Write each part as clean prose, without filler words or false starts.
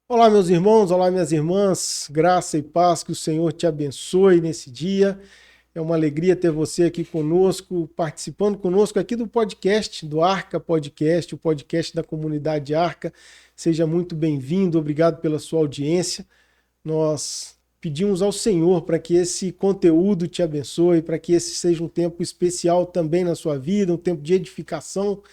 Olá, meus irmãos, olá, minhas irmãs, graça e paz, que o Senhor te abençoe nesse dia. É uma alegria ter você aqui conosco, participando conosco aqui do podcast, do Arca Podcast, o podcast da comunidade Arca. Seja muito bem-vindo, obrigado pela sua audiência. Nós pedimos ao Senhor para que esse conteúdo te abençoe, para que esse seja um tempo especial também na sua vida, um tempo de edificação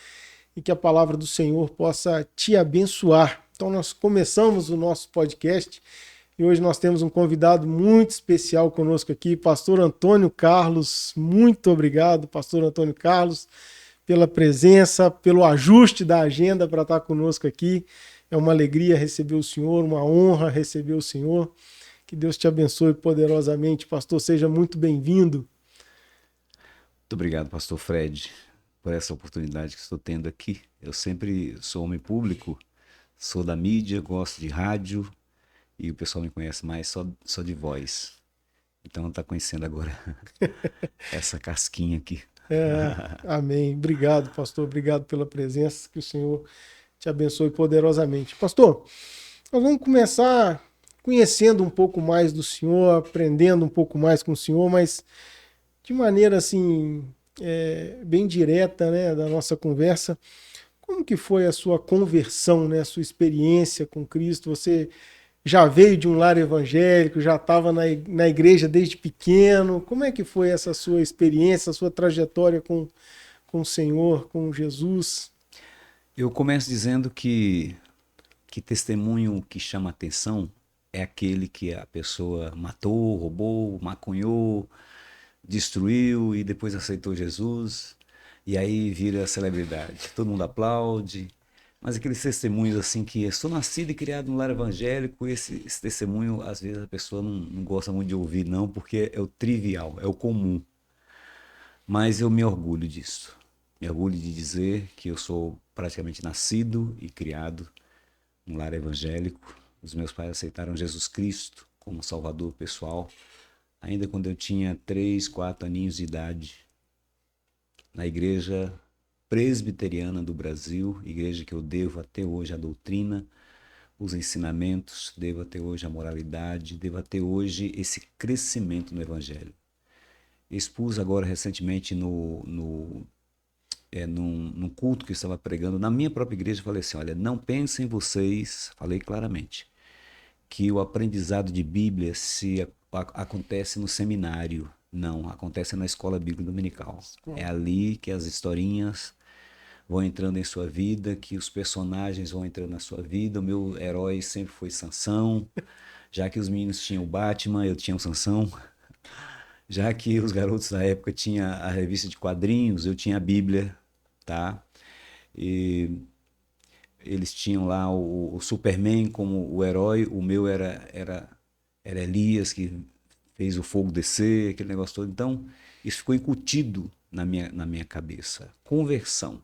e que a palavra do Senhor possa te abençoar. Então, nós começamos o nosso podcast e hoje nós temos um convidado muito especial conosco aqui, Pastor Antônio Carlos. Muito obrigado, Pastor Antônio Carlos, pela presença, pelo ajuste da agenda para estar conosco aqui. É uma alegria receber o Senhor, uma honra receber o Senhor. Que Deus te abençoe poderosamente, pastor. Seja muito bem-vindo. Muito obrigado, pastor Fred, por essa oportunidade que estou tendo aqui. Eu sempre sou homem público, sou da mídia, gosto de rádio e o pessoal me conhece mais só de voz. Então está conhecendo agora essa casquinha aqui. Amém. Obrigado, pastor. Obrigado pela presença. Que o Senhor te abençoe poderosamente. Pastor, nós vamos começar conhecendo um pouco mais do Senhor, aprendendo um pouco mais com o Senhor, mas de maneira assim, bem direta, né, da nossa conversa. Como que foi a sua conversão, né, a sua experiência com Cristo? Você já veio de um lar evangélico, já estava na igreja desde pequeno. Como é que foi essa sua experiência, a sua trajetória com o Senhor, com Jesus? Eu começo dizendo que testemunho que chama atenção é aquele que a pessoa matou, roubou, maconhou, destruiu e depois aceitou Jesus e aí vira celebridade. Todo mundo aplaude, mas aqueles testemunhos assim que eu sou nascido e criado num lar evangélico, esse testemunho às vezes a pessoa não gosta muito de ouvir não, porque é o trivial, é o comum. Mas eu me orgulho disso. Me orgulho de dizer que eu sou praticamente nascido e criado num lar evangélico. Os meus pais aceitaram Jesus Cristo como Salvador pessoal ainda quando eu tinha 3, 4 aninhos de idade, na Igreja Presbiteriana do Brasil, igreja que eu devo até hoje a doutrina, os ensinamentos, devo até hoje a moralidade, devo até hoje esse crescimento no Evangelho. Expus agora recentemente num culto que eu estava pregando na minha própria igreja, falei assim, olha, não pensem vocês, falei claramente, que o aprendizado de Bíblia acontece no seminário. Não, acontece na escola bíblica dominical. É ali que as historinhas vão entrando em sua vida, que os personagens vão entrando na sua vida. O meu herói sempre foi Sansão. Já que os meninos tinham o Batman, eu tinha o Sansão. Já que os garotos da época tinham a revista de quadrinhos, eu tinha a Bíblia, tá? E eles tinham lá o Superman como o herói, o meu era Elias, que fez o fogo descer, aquele negócio todo. Então, isso ficou incutido na minha cabeça. Conversão.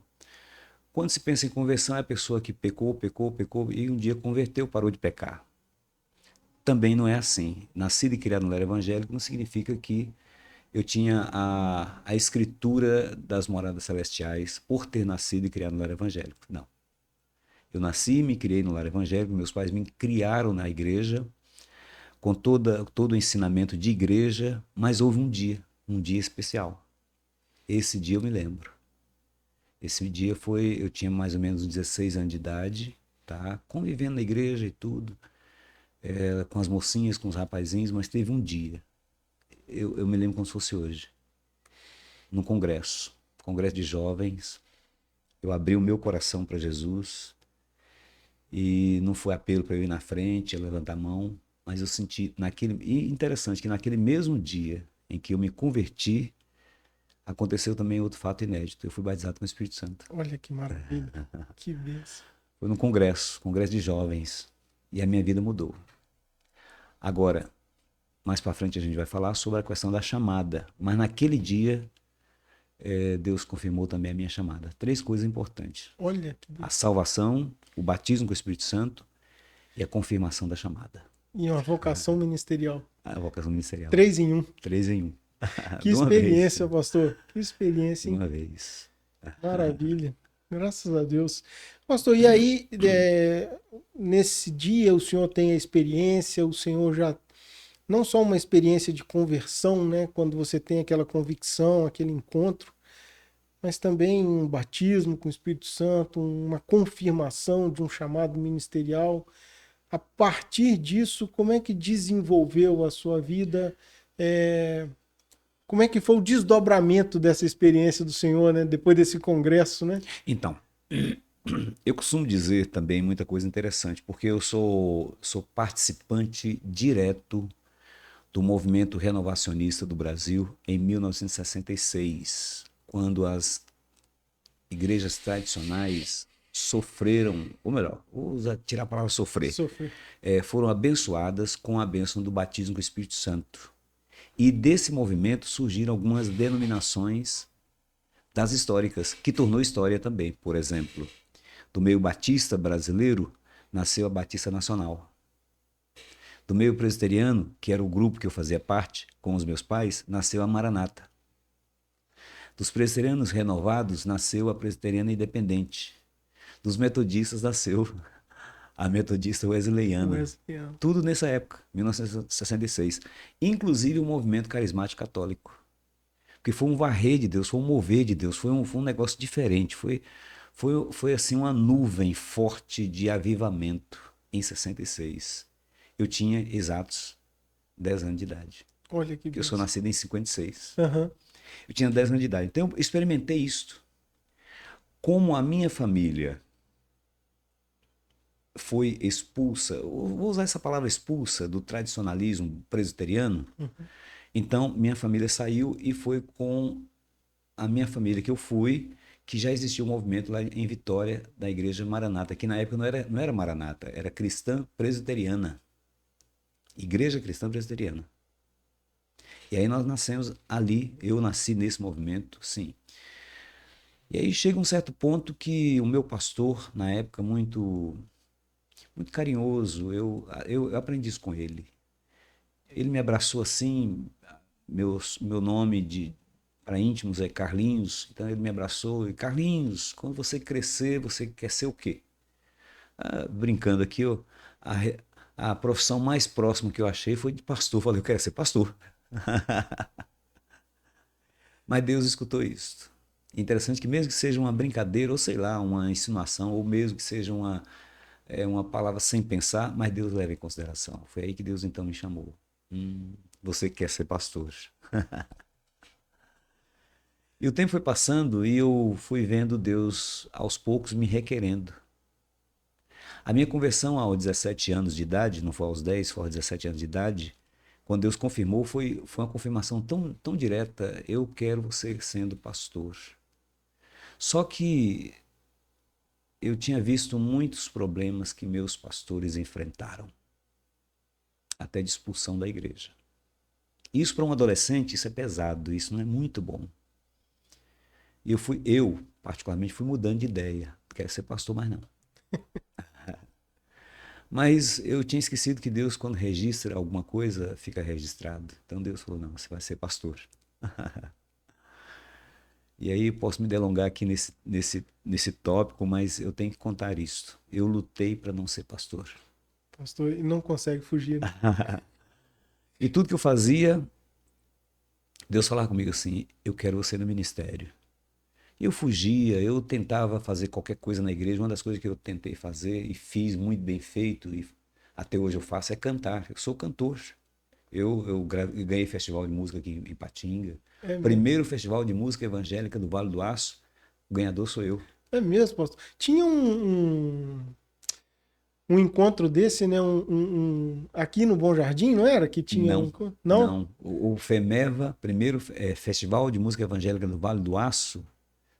Quando se pensa em conversão, é a pessoa que pecou, pecou, pecou e um dia converteu, parou de pecar. Também não é assim. Nascido e criado no lar evangélico não significa que eu tinha a escritura das moradas celestiais por ter nascido e criado no lar evangélico. Não. Eu nasci e me criei no lar evangélico, meus pais me criaram na igreja, com todo o ensinamento de igreja, mas houve um dia especial. Esse dia eu me lembro. Esse dia foi, eu tinha mais ou menos 16 anos de idade, tá? Convivendo na igreja e tudo, com as mocinhas, com os rapazinhos, mas teve um dia, eu me lembro como se fosse hoje, num congresso de jovens, eu abri o meu coração para Jesus e não foi apelo para eu ir na frente, eu levantar a mão, mas eu senti naquele, e interessante que naquele mesmo dia em que eu me converti, aconteceu também outro fato inédito. Eu fui batizado com o Espírito Santo. Olha que maravilha, que bênção. Foi num congresso de jovens, e a minha vida mudou. Agora, mais para frente a gente vai falar sobre a questão da chamada, mas naquele dia Deus confirmou também a minha chamada. 3 coisas importantes: Olha que a bênção. salvação, o batismo com o Espírito Santo e a confirmação da chamada. E uma vocação ministerial. A vocação ministerial. 3 em 1. 3 em 1. Que De uma vez. experiência, pastor. Que experiência, De hein? uma vez. Maravilha. Graças a Deus. Pastor, e aí, nesse dia, o senhor tem a experiência, o senhor já, não só uma experiência de conversão, né, quando você tem aquela convicção, aquele encontro, mas também um batismo com o Espírito Santo, uma confirmação de um chamado ministerial. A partir disso, como é que desenvolveu a sua vida? É, como é que foi o desdobramento dessa experiência do senhor, né, depois desse congresso, né? Então, eu costumo dizer também muita coisa interessante, porque eu sou participante direto do movimento renovacionista do Brasil em 1966, quando as igrejas tradicionais sofreram, ou melhor, vou tirar a palavra sofrer, Sofrer. foram abençoadas com a bênção do batismo com o Espírito Santo. E desse movimento surgiram algumas denominações das históricas, que tornou história também. Por exemplo, do meio batista brasileiro, nasceu a Batista Nacional. Do meio presbiteriano, que era o grupo que eu fazia parte com os meus pais, nasceu a Maranata. Dos presbiterianos renovados, nasceu a Presbiteriana Independente. Dos metodistas, nasceu a Metodista Wesleyana. Tudo nessa época, 1966. Inclusive o movimento carismático católico. Porque foi um varrer de Deus, foi um mover de Deus, foi um negócio diferente. Foi assim uma nuvem forte de avivamento em 66. Eu tinha exatos 10 anos de idade. Olha que eu sou nascido em 56. Uhum. Eu tinha 10 anos de idade. Então eu experimentei isto. Como a minha família foi expulsa, vou usar essa palavra expulsa, do tradicionalismo presbiteriano, então minha família saiu e foi com a minha família que eu fui, que já existia um movimento lá em Vitória da Igreja Maranata, que na época não era Maranata, era Cristã Presbiteriana. Igreja Cristã Presbiteriana. E aí nós nascemos ali, eu nasci nesse movimento, sim. E aí chega um certo ponto que o meu pastor, na época, muito carinhoso, eu aprendi isso com ele. Ele me abraçou assim, meu nome para íntimos é Carlinhos, então ele me abraçou e Carlinhos, quando você crescer, você quer ser o quê? Brincando aqui, a profissão mais próxima que eu achei foi de pastor. Eu falei, eu quero ser pastor. Mas Deus escutou isso. Interessante que mesmo que seja uma brincadeira, ou sei lá, uma insinuação, ou mesmo que seja uma palavra sem pensar, mas Deus leva em consideração. Foi aí que Deus então me chamou. Você quer ser pastor. E o tempo foi passando e eu fui vendo Deus aos poucos me requerendo. A minha conversão aos 17 anos de idade, não foi aos 10, foi aos 17 anos de idade, quando Deus confirmou, foi uma confirmação tão direta, eu quero você sendo pastor. Só que eu tinha visto muitos problemas que meus pastores enfrentaram, até de expulsão da igreja. Isso para um adolescente, isso é pesado, isso não é muito bom. E eu particularmente, fui mudando de ideia. Não quero ser pastor mais não. Mas eu tinha esquecido que Deus, quando registra alguma coisa, fica registrado. Então Deus falou, não, você vai ser pastor. E aí posso me delongar aqui nesse tópico, mas eu tenho que contar isso. Eu lutei para não ser pastor. Pastor, e não consegue fugir, né? E tudo que eu fazia, Deus falava comigo assim, eu quero você no ministério. Eu fugia, eu tentava fazer qualquer coisa na igreja. Uma das coisas que eu tentei fazer e fiz muito bem feito, e até hoje eu faço, é cantar. Eu sou cantor. Eu ganhei festival de música aqui em Ipatinga. Primeiro festival de música evangélica do Vale do Aço. O ganhador sou eu. É mesmo, pastor. Tinha um encontro desse, né? Aqui no Bom Jardim, não era? Que tinha Não, um encontro? não. O FEMEVA, primeiro Festival de Música Evangélica do Vale do Aço,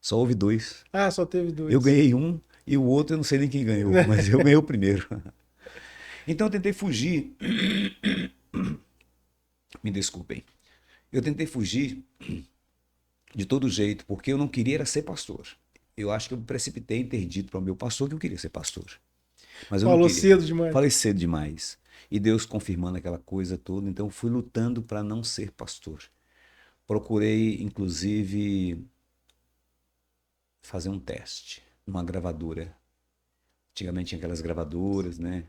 só houve 2. Ah, só teve 2. Eu ganhei um e o outro eu não sei nem quem ganhou, mas eu ganhei o primeiro. Então eu tentei fugir. Me desculpem. Eu tentei fugir de todo jeito, porque eu não queria era ser pastor. Eu acho que eu me precipitei em ter dito para o meu pastor que eu queria ser pastor. Mas eu não Falou queria. cedo demais. Falei cedo demais. E Deus confirmando aquela coisa toda, então fui lutando para não ser pastor. Procurei, inclusive, fazer um teste numa gravadora Antigamente tinha aquelas gravadoras, né?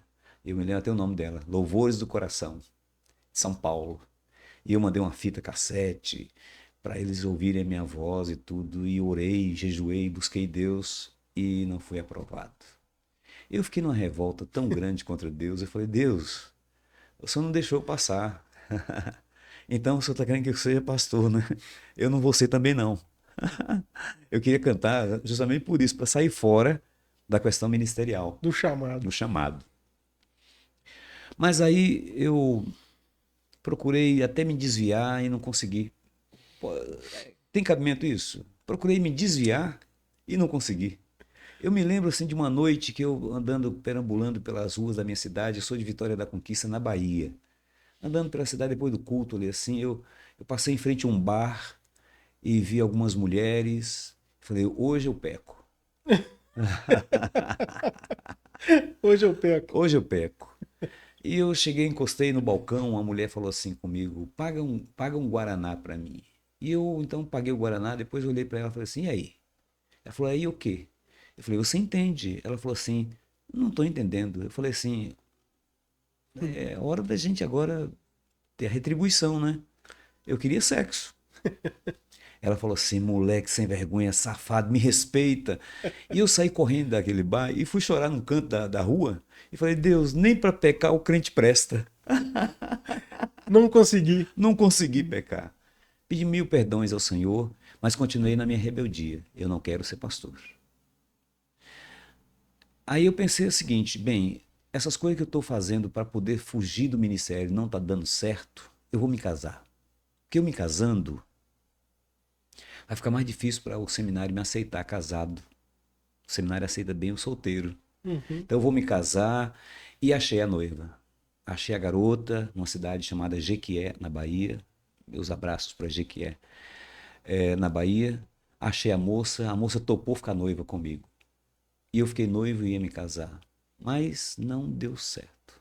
Eu me lembro até o nome dela, Louvores do Coração, de São Paulo. E eu mandei uma fita cassete para eles ouvirem a minha voz e tudo. E orei, jejuei, busquei Deus e não fui aprovado. Eu fiquei numa revolta tão grande contra Deus. Eu falei, Deus, o Senhor não deixou eu passar. Então o Senhor está querendo que eu seja pastor, né? Eu não vou ser também não. Eu queria cantar justamente por isso, para sair fora da questão ministerial, Do chamado. do chamado. Mas aí eu procurei até me desviar e não consegui. Pô, tem cabimento isso? Procurei me desviar e não consegui. Eu me lembro assim de uma noite que eu andando, perambulando pelas ruas da minha cidade, eu sou de Vitória da Conquista, na Bahia. Andando pela cidade depois do culto ali assim, eu passei em frente a um bar e vi algumas mulheres. Falei, hoje eu peco. Hoje eu peco. Hoje eu peco. E eu cheguei, encostei no balcão, uma mulher falou assim comigo, paga um Guaraná para mim. E eu então paguei o Guaraná, depois eu olhei para ela e falei assim, e aí? Ela falou, aí o quê? Eu falei, você entende? Ela falou assim, não estou entendendo. Eu falei assim, é hora da gente agora ter a retribuição, né? Eu queria sexo. Ela falou assim, moleque sem vergonha, safado, me respeita. E eu saí correndo daquele bar e fui chorar no canto da rua. E falei, Deus, nem para pecar o crente presta. Não consegui. Não consegui pecar. Pedi 1000 perdões ao Senhor, mas continuei na minha rebeldia. Eu não quero ser pastor. Aí eu pensei o seguinte, bem, essas coisas que eu estou fazendo para poder fugir do ministério não está dando certo, eu vou me casar. Porque eu me casando, vai ficar mais difícil para o seminário me aceitar casado. O seminário aceita bem o solteiro. Uhum. Então eu vou me casar e achei a noiva. Achei a garota numa cidade chamada Jequié, na Bahia. Meus abraços para Jequié, na Bahia. Achei a moça topou ficar noiva comigo. E eu fiquei noivo e ia me casar. Mas não deu certo.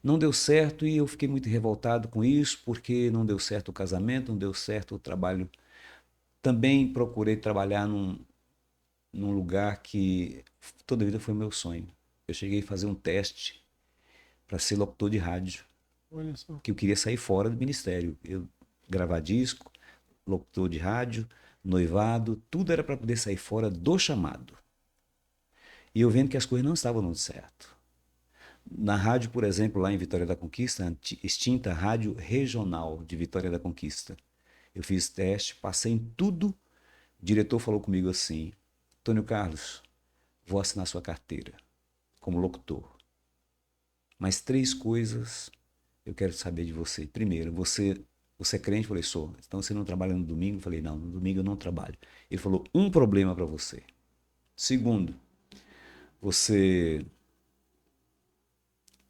Não deu certo e eu fiquei muito revoltado com isso, porque não deu certo o casamento, não deu certo o trabalho. Também procurei trabalhar num lugar que toda a vida foi meu sonho. Eu cheguei a fazer um teste para ser locutor de rádio, Olha só. que eu queria sair fora do ministério. Eu gravar disco, locutor de rádio, noivado, tudo era para poder sair fora do chamado. E eu vendo que as coisas não estavam dando certo. Na rádio, por exemplo, lá em Vitória da Conquista, a extinta Rádio Regional de Vitória da Conquista, eu fiz teste, passei em tudo. O diretor falou comigo assim, Antônio Carlos, vou assinar sua carteira como locutor. Mas 3 coisas eu quero saber de você. Primeiro, você é crente? Eu falei, sou. Então você não trabalha no domingo? Eu falei, não, no domingo eu não trabalho. Ele falou, um problema para você. Segundo, você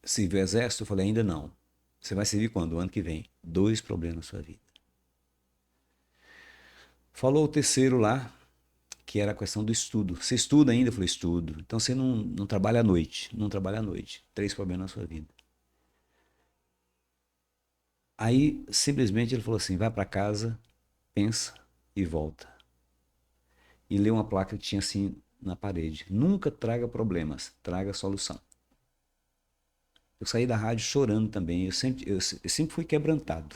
serviu o exército? Eu falei, ainda não. Você vai servir quando? O ano que vem. 2 problemas na sua vida. Falou o terceiro lá, que era a questão do estudo. Você estuda ainda? Eu falei, estudo. Então você não trabalha à noite. Não trabalha à noite. 3 problemas na sua vida. Aí, simplesmente, ele falou assim, vai para casa, pensa e volta. E leu uma placa que tinha assim na parede. Nunca traga problemas, traga solução. Eu saí da rádio chorando também. Eu sempre fui quebrantado.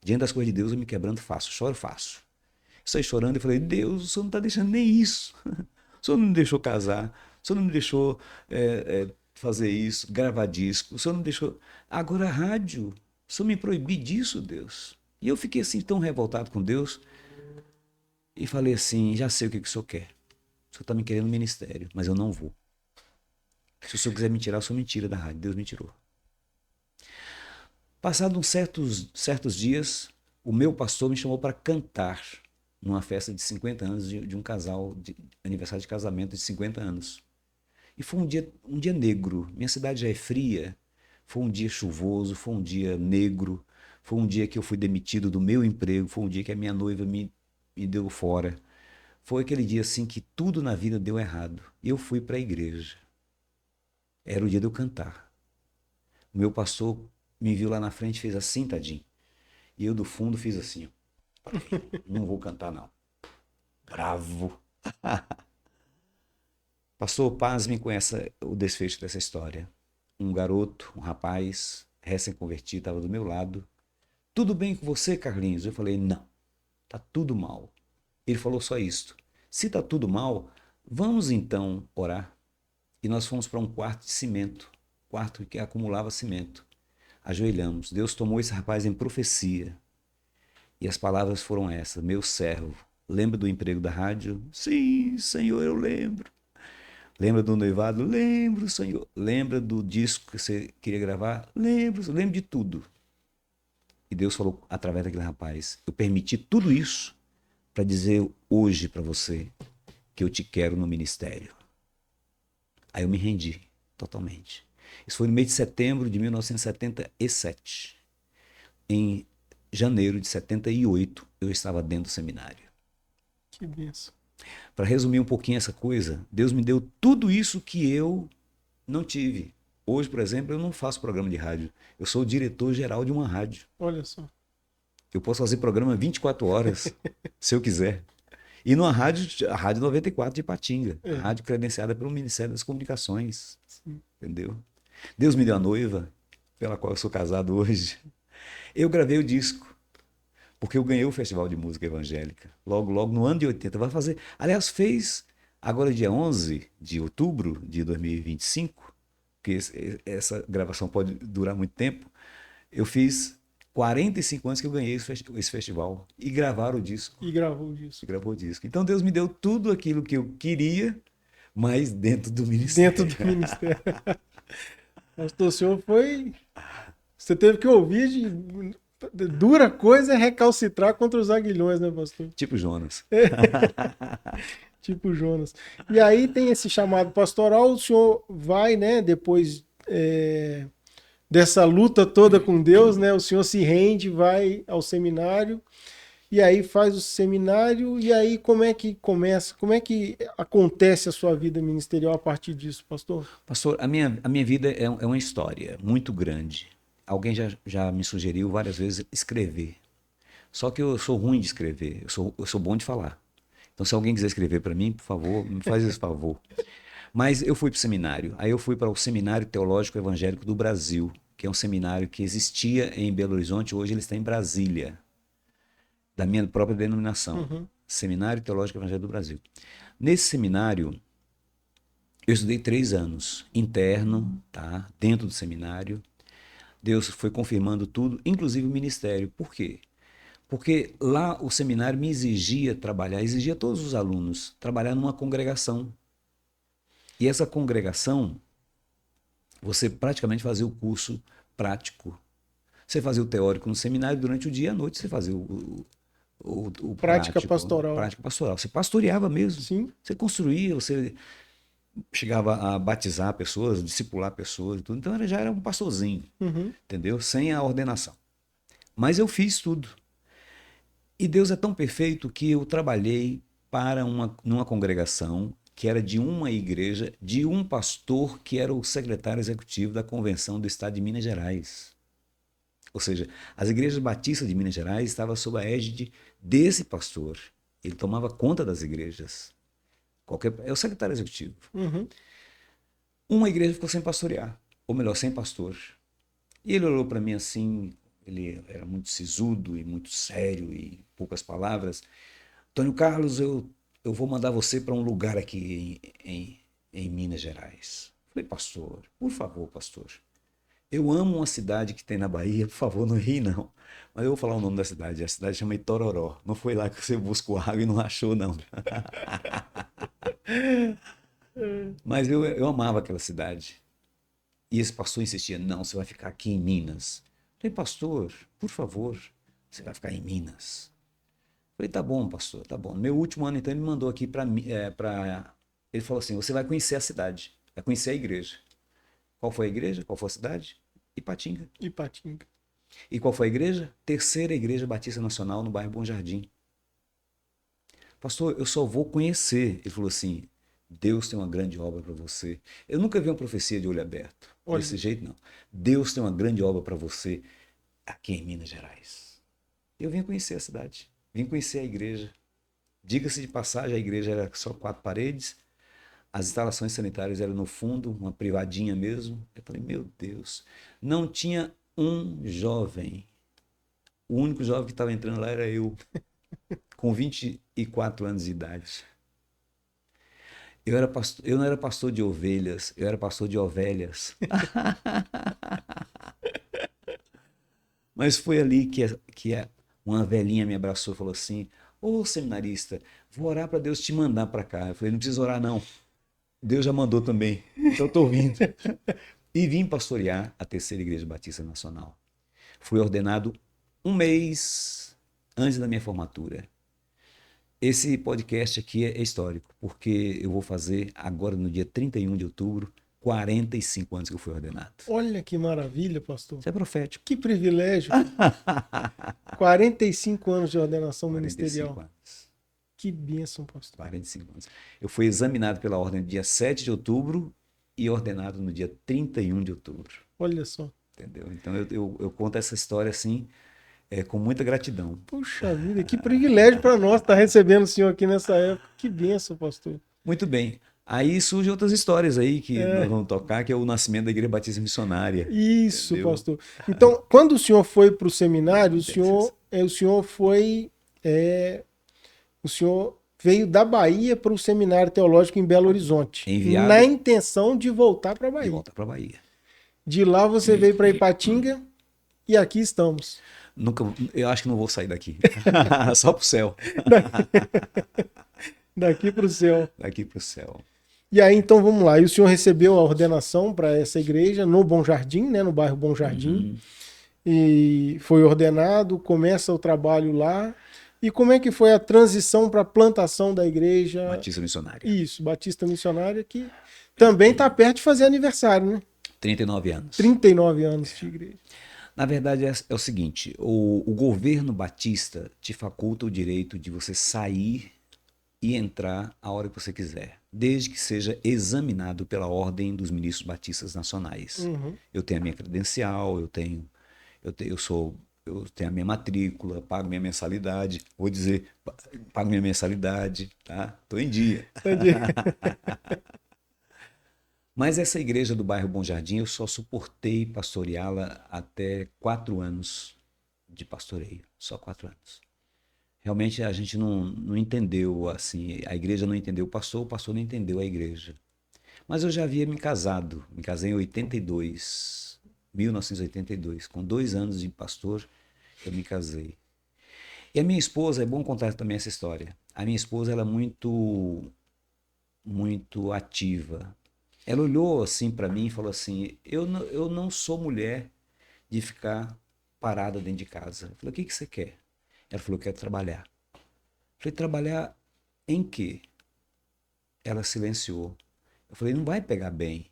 Diante das coisas de Deus, eu me quebranto fácil, choro fácil. Saí chorando e falei, Deus, o Senhor não está deixando nem isso. O Senhor não me deixou casar, o Senhor não me deixou fazer isso, gravar disco, o Senhor não me deixou. Agora a rádio, o Senhor me proibiu disso, Deus. E eu fiquei assim tão revoltado com Deus e falei assim, já sei o que o Senhor quer. O Senhor está me querendo no ministério, mas eu não vou. Se o Senhor quiser me tirar, o Senhor me tira da rádio. Deus me tirou. Passados uns certos dias, o meu pastor me chamou para cantar numa festa de 50 anos de um casal, de aniversário de casamento de 50 anos. E foi um dia negro. Minha cidade já é fria. Foi um dia chuvoso, foi um dia negro. Foi um dia que eu fui demitido do meu emprego. Foi um dia que a minha noiva me deu fora. Foi aquele dia assim que tudo na vida deu errado. Eu fui para a igreja. Era o dia de eu cantar. O meu pastor me viu lá na frente e fez assim, tadinho. E eu do fundo fiz assim, ó. Não vou cantar não. Bravo. Pastor, pasmem com o desfecho dessa história. Um garoto, um rapaz, recém-convertido, estava do meu lado. Tudo bem com você, Carlinhos? Eu falei, não, tá tudo mal. Ele falou só isto. Se tá tudo mal, vamos então orar. E nós fomos para um quarto de cimento, quarto que acumulava cimento. Ajoelhamos. Deus tomou esse rapaz em profecia. E as palavras foram essas: meu servo, lembra do emprego da rádio? Sim, Senhor, eu lembro. Lembra do noivado? Lembro, Senhor. Lembra do disco que você queria gravar? Lembro de tudo. E Deus falou através daquele rapaz: eu permiti tudo isso para dizer hoje para você que eu te quero no ministério. Aí eu me rendi totalmente. Isso foi no mês de setembro de 1977. Em janeiro de 78, eu estava dentro do seminário. Que benção. Para resumir um pouquinho essa coisa, Deus me deu tudo isso que eu não tive. Hoje, por exemplo, eu não faço programa de rádio. Eu sou o diretor-geral de uma rádio. Olha só. Eu posso fazer programa 24 horas, se eu quiser. E numa rádio, a Rádio 94 de Ipatinga, a rádio credenciada pelo Ministério das Comunicações. Sim. Entendeu? Deus me deu a noiva, pela qual eu sou casado hoje. Eu gravei o disco, porque eu ganhei o Festival de Música Evangélica. Logo no ano de 80. Vai fazer. Aliás, fez agora dia 11 de outubro de 2025, que essa gravação pode durar muito tempo. Eu fiz 45 anos que eu ganhei esse festival. E gravaram o disco. E gravou o disco. Gravou o disco. Então Deus me deu tudo aquilo que eu queria, mas dentro do Dentro ministério. do ministério. Pastor, o senhor foi. Você teve que ouvir de. Dura coisa é recalcitrar contra os aguilhões, né, pastor? Tipo Jonas. Tipo Jonas. E aí tem esse chamado pastoral, o senhor vai, né, depois dessa luta toda com Deus, né, o senhor se rende, vai ao seminário, e aí faz o seminário, e aí como é que começa, como é que acontece a sua vida ministerial a partir disso, pastor? Pastor, a minha vida é uma história muito grande. Alguém já me sugeriu várias vezes escrever. Só que eu sou ruim de escrever, eu sou bom de falar. Então, se alguém quiser escrever para mim, por favor, me faz esse favor. Mas eu fui para o seminário. Aí eu fui para o Seminário Teológico Evangélico do Brasil, que é um seminário que existia em Belo Horizonte, hoje ele está em Brasília, da minha própria denominação. Uhum. Seminário Teológico Evangélico do Brasil. Nesse seminário, eu estudei 3 anos, interno, tá? Dentro do seminário. Deus foi confirmando tudo, inclusive o ministério. Por quê? Porque lá o seminário me exigia trabalhar, exigia todos os alunos trabalhar numa congregação. E essa congregação, você praticamente fazia o curso prático. Você fazia o teórico no seminário, durante o dia e à noite você fazia o Prática prático, pastoral. prática pastoral. Você pastoreava mesmo. Sim. Você construía, você chegava a batizar pessoas, discipular pessoas e tudo. Então já era um pastorzinho, Uhum. entendeu? Sem a ordenação. Mas eu fiz tudo. E Deus é tão perfeito que eu trabalhei numa congregação que era de uma igreja, de um pastor que era o secretário executivo da Convenção do Estado de Minas Gerais. Ou seja, as igrejas batistas de Minas Gerais estavam sob a égide desse pastor. Ele tomava conta das igrejas. É o secretário executivo. Uhum. Uma igreja ficou sem pastorear, ou melhor, sem pastor. E ele olhou para mim assim, ele era muito sisudo e muito sério e poucas palavras. Antônio Carlos, eu vou mandar você para um lugar aqui em Minas Gerais. Falei, pastor, por favor, pastor. Eu amo uma cidade que tem na Bahia, por favor, não ri não. Mas eu vou falar o nome da cidade. A cidade chama Itororó. Não foi lá que você buscou água e não achou, não. Mas eu amava aquela cidade. E esse pastor insistia, não, você vai ficar aqui em Minas. Falei, pastor, por favor, você vai ficar em Minas. Falei, tá bom, pastor, tá bom. No meu último ano, então, ele me mandou aqui para... Ele falou assim, você vai conhecer a cidade, vai conhecer a igreja. Qual foi a igreja? Qual foi a cidade? Ipatinga. Ipatinga. E qual foi a igreja? Terceira Igreja Batista Nacional, no bairro Bom Jardim. Pastor, eu só vou conhecer. Ele falou assim, Deus tem uma grande obra para você. Eu nunca vi uma profecia de olho aberto. Olha. Desse jeito, não. Deus tem uma grande obra para você aqui em Minas Gerais. Eu vim conhecer a cidade. Vim conhecer a igreja. Diga-se de passagem, a igreja era só 4 paredes. As instalações sanitárias eram no fundo, uma privadinha mesmo. Eu falei, meu Deus, não tinha um jovem. O único jovem que estava entrando lá era eu, com 24 anos de idade. Eu não era pastor de ovelhas, eu era pastor de ovelhas. Mas foi ali que uma velhinha me abraçou e falou assim: Ô seminarista, vou orar para Deus te mandar para cá. Eu falei: não precisa orar, não. Deus já mandou também. Então eu estou vindo. E vim pastorear a Terceira Igreja Batista Nacional. Fui ordenado um mês antes da minha formatura. Esse podcast aqui é histórico, porque eu vou fazer agora no dia 31 de outubro 45 anos que eu fui ordenado. Olha que maravilha, pastor. Isso é profético. Que privilégio. 45 anos de ordenação 45 ministerial. anos. Que bênção, pastor. 45 anos. Eu fui examinado pela ordem no dia 7 de outubro e ordenado no dia 31 de outubro. Olha só. Entendeu? Então eu conto essa história assim, com muita gratidão. Puxa vida, que privilégio para nós estar recebendo o senhor aqui nessa época. Que bênção, pastor. Muito bem. Aí surgem outras histórias aí que nós vamos tocar, que é o nascimento da Igreja Batista Missionária. Isso, entendeu? pastor. Então, quando o senhor foi para o seminário, o senhor foi. O senhor veio da Bahia para o Seminário Teológico em Belo Horizonte. Enviado na intenção de voltar para a de Bahia. volta para Bahia. De lá você veio para Ipatinga e aqui estamos. Eu acho que não vou sair daqui. Só pro céu. Daqui para o céu. Daqui pro céu. E aí, então, vamos lá. E o senhor recebeu a ordenação para essa igreja no Bom Jardim, né, no bairro Bom Jardim. E foi ordenado, começa o trabalho lá. E como é que foi a transição para a plantação da igreja? Batista Missionária. Isso, Batista Missionária, que também está perto de fazer aniversário, né? 39 anos. 39 anos de igreja. Na verdade, é o seguinte: o governo batista te faculta o direito de você sair e entrar a hora que você quiser, desde que seja examinado pela Ordem dos Ministros Batistas Nacionais. Uhum. Eu tenho a minha credencial, eu tenho a minha matrícula, pago minha mensalidade. Vou dizer, pago minha mensalidade, tá? Estou em dia. Entendi. Mas essa igreja do bairro Bom Jardim, eu só suportei pastoreá-la até 4 anos de pastoreio. Só 4 anos. Realmente a gente não entendeu, assim, a igreja não entendeu o pastor não entendeu a igreja. Mas eu já havia me casado, me casei em 1982, com 2 anos de pastor, eu me casei. E a minha esposa, é bom contar também essa história, a minha esposa ela é muito ativa. Ela olhou assim para mim e falou assim, eu não sou mulher de ficar parada dentro de casa. Eu falei, o que você quer? Ela falou, eu quero trabalhar. Eu falei, trabalhar em quê? Ela silenciou. Eu falei, não vai pegar bem.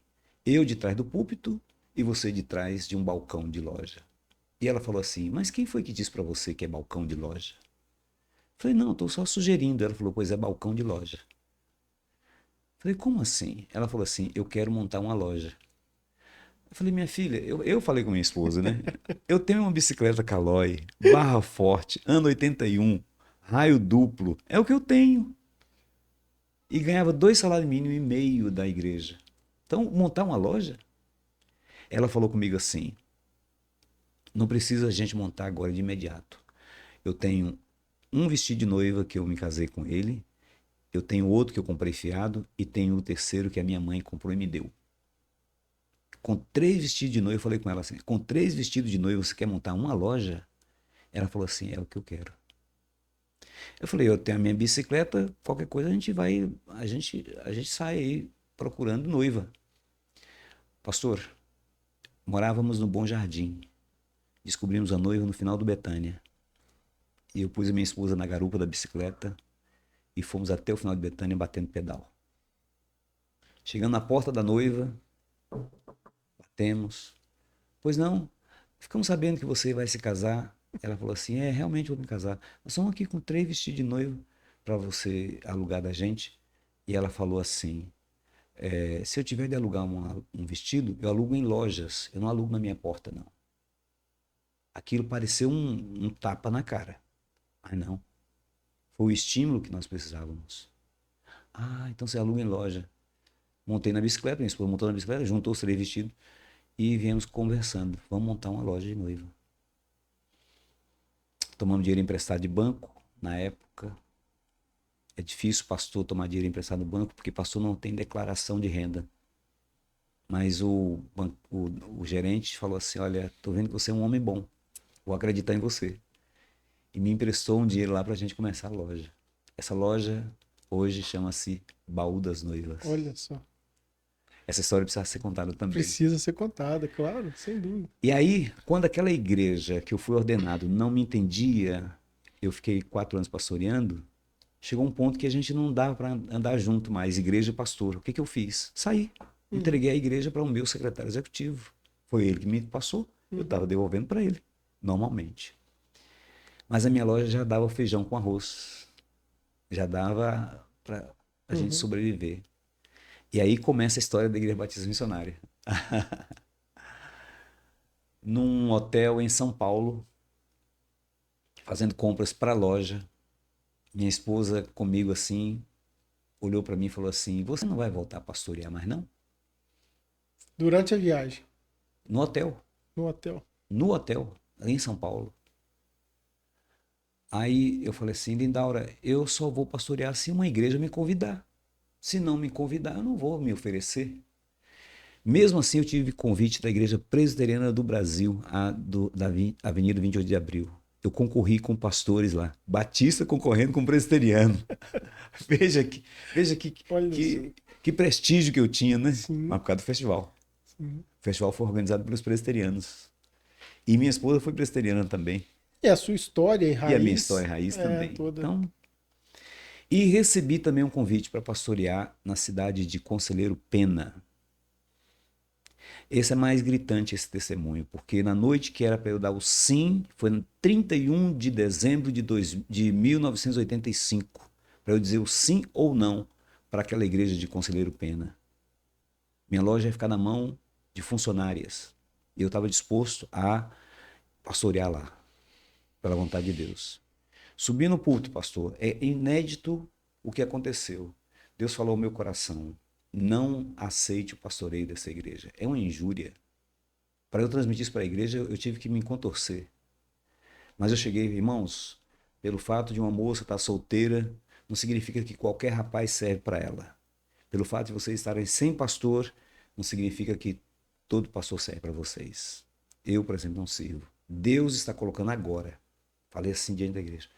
Eu de trás do púlpito e você de trás de um balcão de loja. E ela falou assim, mas quem foi que disse para você que é balcão de loja? Eu falei, não, estou só sugerindo. Ela falou, pois é balcão de loja. Eu falei, como assim? Ela falou assim, eu quero montar uma loja. Eu falei, minha filha, eu falei com minha esposa, né? Eu tenho uma bicicleta Caloi, barra forte, ano 81, raio duplo, é o que eu tenho. E ganhava 2 salários mínimos e meio da igreja. Então, montar uma loja? Ela falou comigo assim, não precisa a gente montar agora de imediato. Eu tenho um vestido de noiva que eu me casei com ele, eu tenho outro que eu comprei fiado e tenho o terceiro que a minha mãe comprou e me deu. Com 3 vestidos de noiva, eu falei com ela assim, com 3 vestidos de noiva você quer montar uma loja? Ela falou assim, é o que eu quero. Eu falei, eu tenho a minha bicicleta, qualquer coisa a gente sai aí procurando noiva. Pastor, morávamos no Bom Jardim, descobrimos a noiva no final do Betânia. E eu pus a minha esposa na garupa da bicicleta e fomos até o final de Betânia batendo pedal. Chegando na porta da noiva, batemos. Pois não, ficamos sabendo que você vai se casar. Ela falou assim, realmente vou me casar. Nós estamos aqui com 3 vestidos de noiva para você alugar da gente. E ela falou assim, se eu tiver de alugar um vestido, eu alugo em lojas, eu não alugo na minha porta, não. Aquilo pareceu um tapa na cara. Mas não. Foi o estímulo que nós precisávamos. Ah, então você aluga em loja. Montei na bicicleta, minha esposa montou na bicicleta, juntou os 3 vestidos e viemos conversando. Vamos montar uma loja de noiva. Tomamos dinheiro emprestado de banco, na época. É difícil pastor tomar dinheiro emprestado no banco, porque pastor não tem declaração de renda. Mas o gerente falou assim, olha, tô vendo que você é um homem bom, vou acreditar em você. E me emprestou um dinheiro lá pra gente começar a loja. Essa loja hoje chama-se Baú das Noivas. Olha só. Essa história precisa ser contada também. Precisa ser contada, claro, sem dúvida. E aí, quando aquela igreja que eu fui ordenado não me entendia, eu fiquei 4 anos pastoreando, chegou um ponto que a gente não dava para andar junto mais, igreja e pastor. O que eu fiz? Saí. Entreguei a igreja para o meu secretário executivo. Foi ele que me passou, eu estava devolvendo para ele, normalmente. Mas a minha loja já dava feijão com arroz. Já dava para a gente sobreviver. E aí começa a história da Igreja Batista Missionária. Num hotel em São Paulo, fazendo compras para a loja, minha esposa comigo assim, olhou para mim e falou assim, você não vai voltar a pastorear mais não? Durante a viagem, No hotel. no hotel. No hotel, ali em São Paulo. Aí eu falei assim, Lindaura, eu só vou pastorear se uma igreja me convidar. Se não me convidar, eu não vou me oferecer. Mesmo assim, eu tive convite da Igreja Presbiteriana do Brasil, da Avenida 28 de Abril. Eu concorri com pastores lá. Batista concorrendo com presbiteriano. veja que prestígio que eu tinha, né? Sim. Mas por causa do festival. Sim. O festival foi organizado pelos presbiterianos. E minha esposa foi presbiteriana também. E a sua história e raiz. E a minha história raiz também. Toda. Então, e recebi também um convite para pastorear na cidade de Conselheiro Pena. Esse é mais gritante, esse testemunho, porque na noite que era para eu dar o sim, foi no 31 de dezembro de 1985, para eu dizer o sim ou não para aquela igreja de Conselheiro Pena. Minha loja ia ficar na mão de funcionárias. E eu estava disposto a pastorear lá, pela vontade de Deus. Subi no púlpito, pastor, é inédito o que aconteceu. Deus falou ao meu coração, não aceite o pastoreio dessa igreja. É uma injúria. Para eu transmitir isso para a igreja, eu tive que me contorcer. Mas eu cheguei, irmãos, pelo fato de uma moça estar solteira, não significa que qualquer rapaz serve para ela. Pelo fato de vocês estarem sem pastor, não significa que todo pastor serve para vocês. Eu, por exemplo, não sirvo. Deus está colocando agora, falei assim diante da igreja,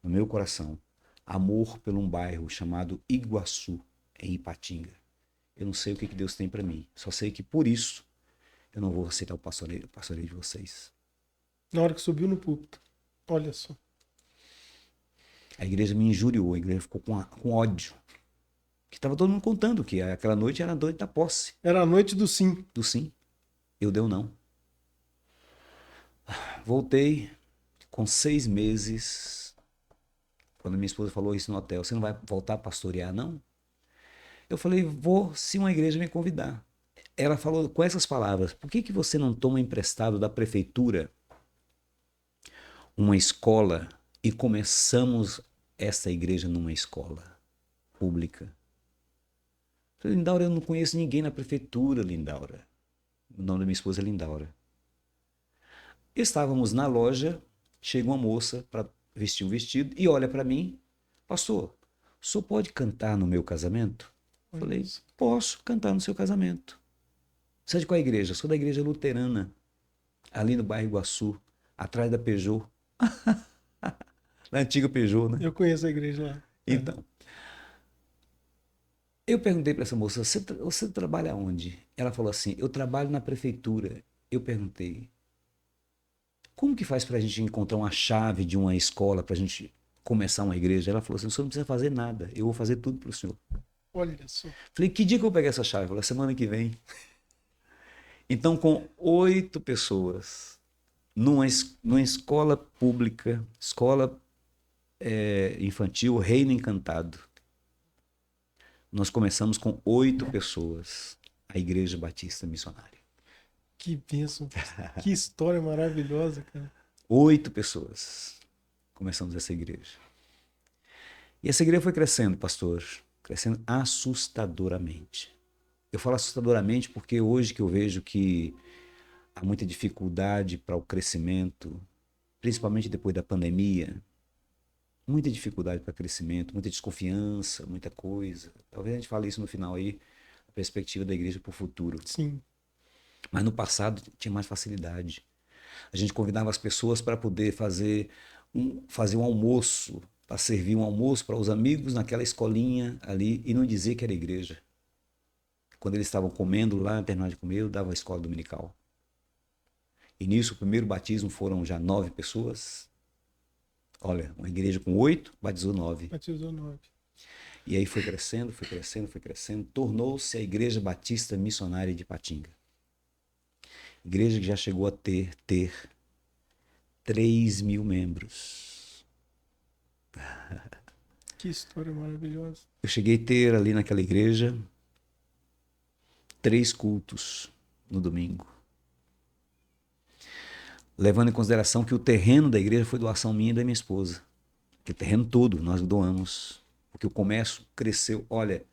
no meu coração, amor por um bairro chamado Iguaçu, em Ipatinga. Eu não sei o que Deus tem para mim. Só sei que por isso eu não vou aceitar o pastoreio de vocês. Na hora que subiu no púlpito. Olha só. A igreja me injuriou, a igreja ficou com ódio. Que estava todo mundo contando que aquela noite era a noite da posse. Era a noite do sim. Do sim. Eu dei o não. Voltei com 6 meses. Quando minha esposa falou isso no hotel, você não vai voltar a pastorear, não? Eu falei, vou se uma igreja me convidar. Ela falou com essas palavras, por que você não toma emprestado da prefeitura uma escola e começamos essa igreja numa escola pública? Eu falei, Lindaura, eu não conheço ninguém na prefeitura, Lindaura. O nome da minha esposa é Lindaura. Estávamos na loja, chega uma moça para vestir um vestido e olha para mim, pastor, o senhor pode cantar no meu casamento? Eu falei, posso cantar no seu casamento. Você é de qual igreja? Sou da igreja luterana, ali no bairro Iguaçu, atrás da Peugeot. Da antiga Peugeot, né? Eu conheço a igreja lá. Então, eu perguntei para essa moça, você trabalha onde? Ela falou assim, eu trabalho na prefeitura. Eu perguntei, como que faz para a gente encontrar uma chave de uma escola para a gente começar uma igreja? Ela falou assim, o senhor não precisa fazer nada, eu vou fazer tudo para o senhor. Olha só. Falei, que dia que eu vou pegar essa chave? Ela falou, semana que vem. Então, com 8 pessoas, numa escola pública, escola infantil, Reino Encantado, nós começamos com 8 pessoas, a Igreja Batista Missionária. Que bênção. Que história maravilhosa, cara. 8 pessoas começamos essa igreja. E essa igreja foi crescendo, pastor, crescendo assustadoramente. Eu falo assustadoramente porque hoje que eu vejo que há muita dificuldade para o crescimento, principalmente depois da pandemia, muita dificuldade para crescimento, muita desconfiança, muita coisa. Talvez a gente fale isso no final aí, a perspectiva da igreja para o futuro. Sim. Mas no passado tinha mais facilidade. A gente convidava as pessoas para poder fazer um almoço, para servir um almoço para os amigos naquela escolinha ali e não dizer que era igreja. Quando eles estavam comendo lá, terminaram de comer, eu dava a escola dominical. E nisso, o primeiro batismo foram já 9 pessoas. Olha, uma igreja com 8, batizou 9. Batizou 9. E aí foi crescendo, tornou-se a Igreja Batista Missionária de Ipatinga. Igreja que já chegou a ter 3.000 membros. Que história maravilhosa. Eu cheguei a ter ali naquela igreja 3 cultos no domingo. Levando em consideração que o terreno da igreja foi doação minha e da minha esposa. Que o terreno todo nós doamos. Porque o comércio cresceu. Olha,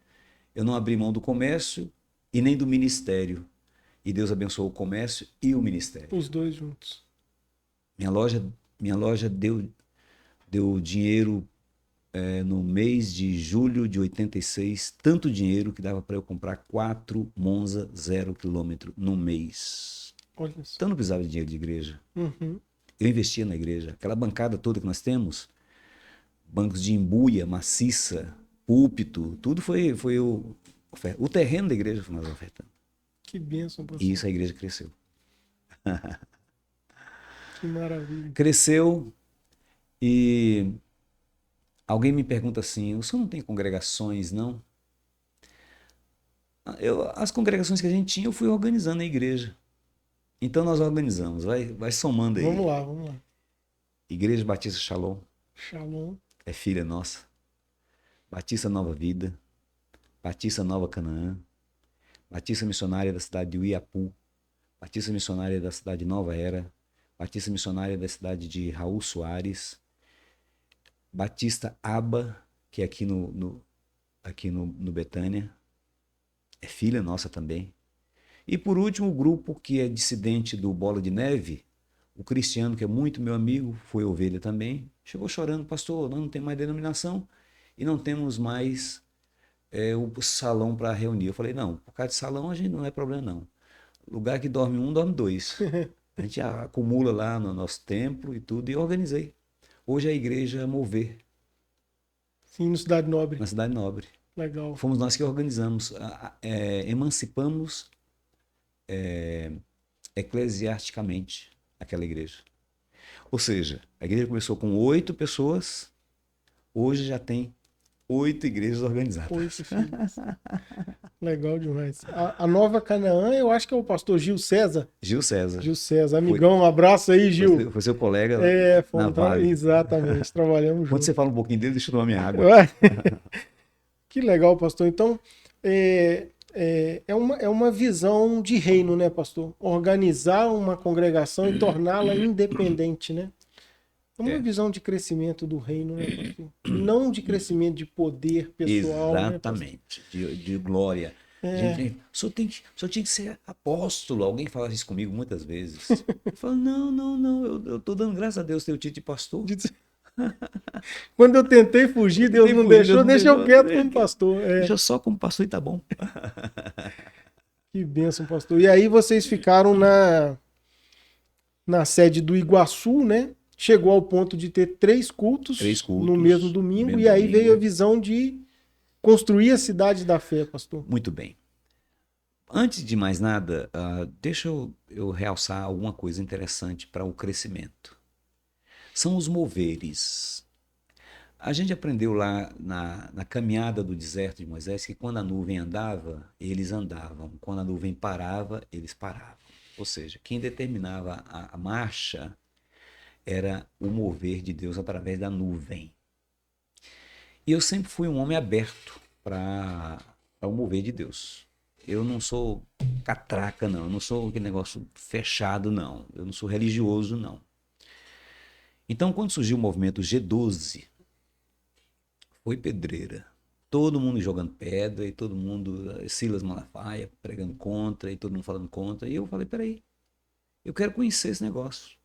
eu não abri mão do comércio e nem do ministério. E Deus abençoou o comércio e o ministério. Os dois juntos. Minha loja deu dinheiro no mês de julho de 86, tanto dinheiro que dava para eu comprar 4 Monza 0 km no mês. Olha só. Então não precisava de dinheiro de igreja. Uhum. Eu investia na igreja. Aquela bancada toda que nós temos, bancos de embuia, maciça, púlpito, tudo foi o terreno da igreja foi nós ofertando. Que bênção, pastor. E isso a igreja cresceu. Que maravilha. Cresceu e alguém me pergunta assim, o senhor não tem congregações, não? As congregações que a gente tinha, eu fui organizando na igreja. Então nós organizamos, vai somando aí. Vamos lá. Igreja Batista Shalom. Shalom. É filha nossa. Batista Nova Vida. Batista Nova Canaã. Batista Missionária da cidade de Uiapu. Batista Missionária da cidade de Nova Era. Batista Missionária da cidade de Raul Soares. Batista Aba, que é aqui no Betânia. É filha nossa também. E por último, o grupo que é dissidente do Bola de Neve, o Cristiano, que é muito meu amigo, foi ovelha também, chegou chorando, pastor, nós não temos mais denominação e não temos mais o salão para reunir. Eu falei, não, por causa de salão a gente não é problema não. Lugar que dorme um, dorme 2. A gente acumula lá no nosso templo e tudo, e organizei. Hoje a igreja é Mover. Sim, no Cidade Nobre. Na Cidade Nobre. Legal. Fomos nós que organizamos, emancipamos eclesiasticamente aquela igreja. Ou seja, a igreja começou com 8 pessoas, hoje já tem 8 igrejas organizadas. 8 filhos. Legal demais. A Nova Canaã, eu acho que é o pastor Gil César. Gil César. Amigão, um abraço aí, Gil. Foi seu colega na Vale. Exatamente, trabalhamos juntos. Quando você fala um pouquinho dele, deixa eu tomar minha água. Que legal, pastor. Então, é uma visão de reino, né, pastor? Organizar uma congregação e torná-la independente, né? É uma visão de crescimento do reino, né, pastor? Não de crescimento de poder pessoal. Exatamente, né, de glória. Gente, o senhor tinha que ser apóstolo. Alguém fala isso comigo muitas vezes. Eu falo, não, eu estou dando graças a Deus ter o título de pastor. Quando eu tentei fugir, Deus não deixou, deixa eu quieto como pastor. Deixa só como pastor e tá bom. Que bênção, pastor. E aí vocês ficaram na sede do Iguaçu, né? Chegou ao ponto de ter 3 cultos no mesmo domingo, e aí veio a visão de construir a cidade da fé, pastor. Muito bem. Antes de mais nada, deixa eu realçar alguma coisa interessante para o crescimento. São os moveres. A gente aprendeu lá na caminhada do deserto de Moisés que quando a nuvem andava, eles andavam. Quando a nuvem parava, eles paravam. Ou seja, quem determinava a marcha era o mover de Deus através da nuvem. E eu sempre fui um homem aberto para o mover de Deus. Eu não sou catraca, não. Eu não sou aquele negócio fechado, não. Eu não sou religioso, não. Então, quando surgiu o movimento G12, foi pedreira. todo mundo jogando pedra, e todo mundo, Silas Malafaia pregando contra, e todo mundo falando contra. E eu falei, peraí, eu quero conhecer esse negócio.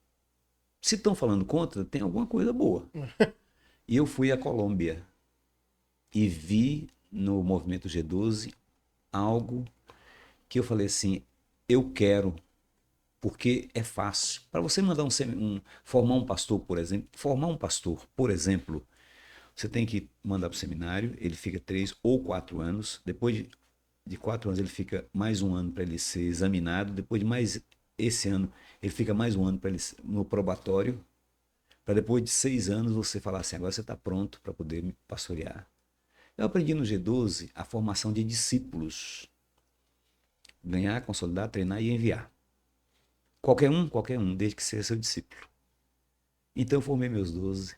Se estão falando contra, tem alguma coisa boa. E eu fui à Colômbia e vi no movimento G12 algo que eu falei assim, eu quero, porque é fácil. Para você mandar formar um pastor, por exemplo, você tem que mandar para o seminário, ele fica 3 ou 4 anos, depois de 4 anos ele fica mais um ano para ele ser examinado, depois de mais esse ano ele fica mais um ano para ele no probatório, para depois de 6 anos você falar assim, agora você está pronto para poder me pastorear. Eu aprendi no G12 a formação de discípulos. Ganhar, consolidar, treinar e enviar. Qualquer um, desde que seja seu discípulo. Então eu formei meus 12.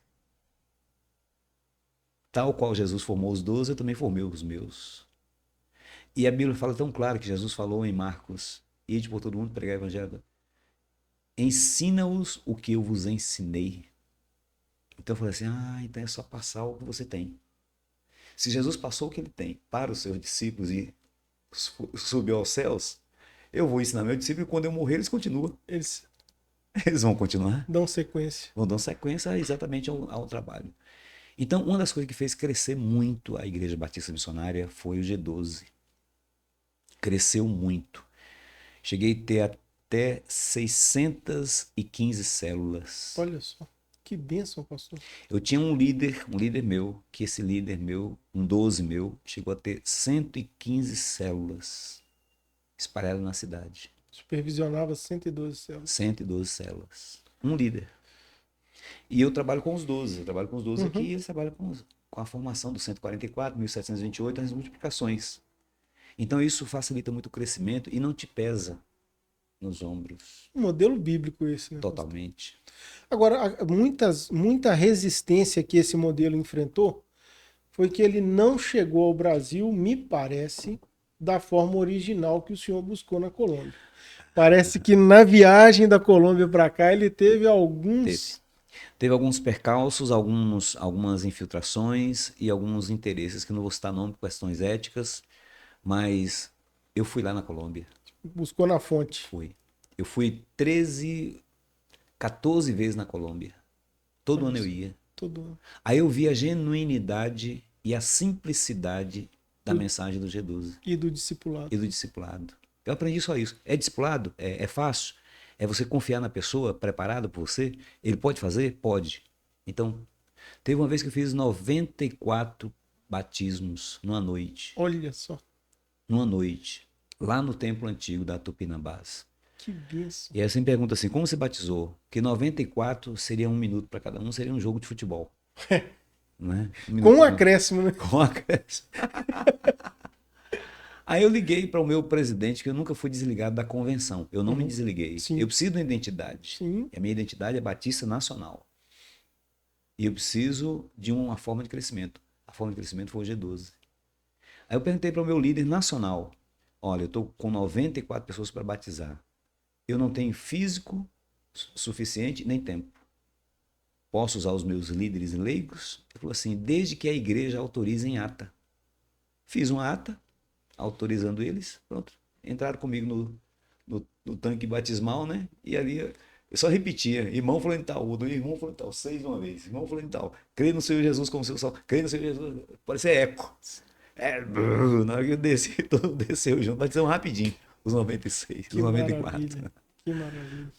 Tal qual Jesus formou os 12, eu também formei os meus. E a Bíblia fala tão claro que Jesus falou em Marcos, ide por todo mundo pregar o evangelho. Ensina-os o que eu vos ensinei. Então eu falei assim, então é só passar o que você tem. Se Jesus passou o que ele tem para os seus discípulos e subiu aos céus, eu vou ensinar meu discípulo e quando eu morrer eles continuam. Eles vão continuar. Dão sequência. Vão dar sequência exatamente ao trabalho. Então, uma das coisas que fez crescer muito a Igreja Batista Missionária foi o G12. Cresceu muito. Cheguei a ter até 615 células. Olha só, que bênção, pastor. Eu tinha um líder meu, que esse líder meu, um 12 meu, chegou a ter 115 células espalhadas na cidade. Supervisionava 112 células. 112 células. Um líder. E eu trabalho com os 12. Eu trabalho com os 12 aqui e eles trabalham com a formação do 144, 1728, as multiplicações. Então isso facilita muito o crescimento e não te pesa nos ombros. Um modelo bíblico esse, né? Totalmente. Agora, muita resistência que esse modelo enfrentou foi que ele não chegou ao Brasil, me parece, da forma original que o senhor buscou na Colômbia. Parece que na viagem da Colômbia para cá ele teve alguns... Teve alguns percalços, algumas infiltrações e alguns interesses, que não vou citar nome por questões éticas, mas eu fui lá na Colômbia. Buscou na fonte. Fui. Eu fui 14 vezes na Colômbia. Todo ano eu ia. Todo ano. Aí eu vi a genuinidade e a simplicidade da mensagem do G12. E do discipulado. Eu aprendi só isso. É discipulado? É fácil? É você confiar na pessoa, preparada por você? Ele pode fazer? Pode. Então, teve uma vez que eu fiz 94 batismos numa noite. Olha só. Numa noite. Lá no templo antigo da Tupinambás. Que bênção. E aí você me pergunta assim, como você batizou? Que 94 seria 1 minuto para cada um, seria um jogo de futebol. Né? Com um acréscimo, né? Com um acréscimo. Aí eu liguei para o meu presidente, que eu nunca fui desligado da convenção. Eu não me desliguei. Sim. Eu preciso de uma identidade. Sim. E a minha identidade é Batista Nacional. E eu preciso de uma forma de crescimento. A forma de crescimento foi o G12. Aí eu perguntei para o meu líder nacional, olha, eu estou com 94 pessoas para batizar. Eu não tenho físico suficiente nem tempo. Posso usar os meus líderes leigos? Ele falou assim, desde que a igreja autorize em ata. Fiz uma ata, autorizando eles, pronto. Entraram comigo no tanque batismal, né? E ali eu só repetia, irmão falando tal, irmão falando tal, 6 uma vez, irmão falando tal. Crê no Senhor Jesus como seu salvo, crê no Senhor Jesus, parecia eco. Na hora que eu desci, todo desceu junto, batizamos rapidinho, os 96, os 94. Maravilha. Que maravilha.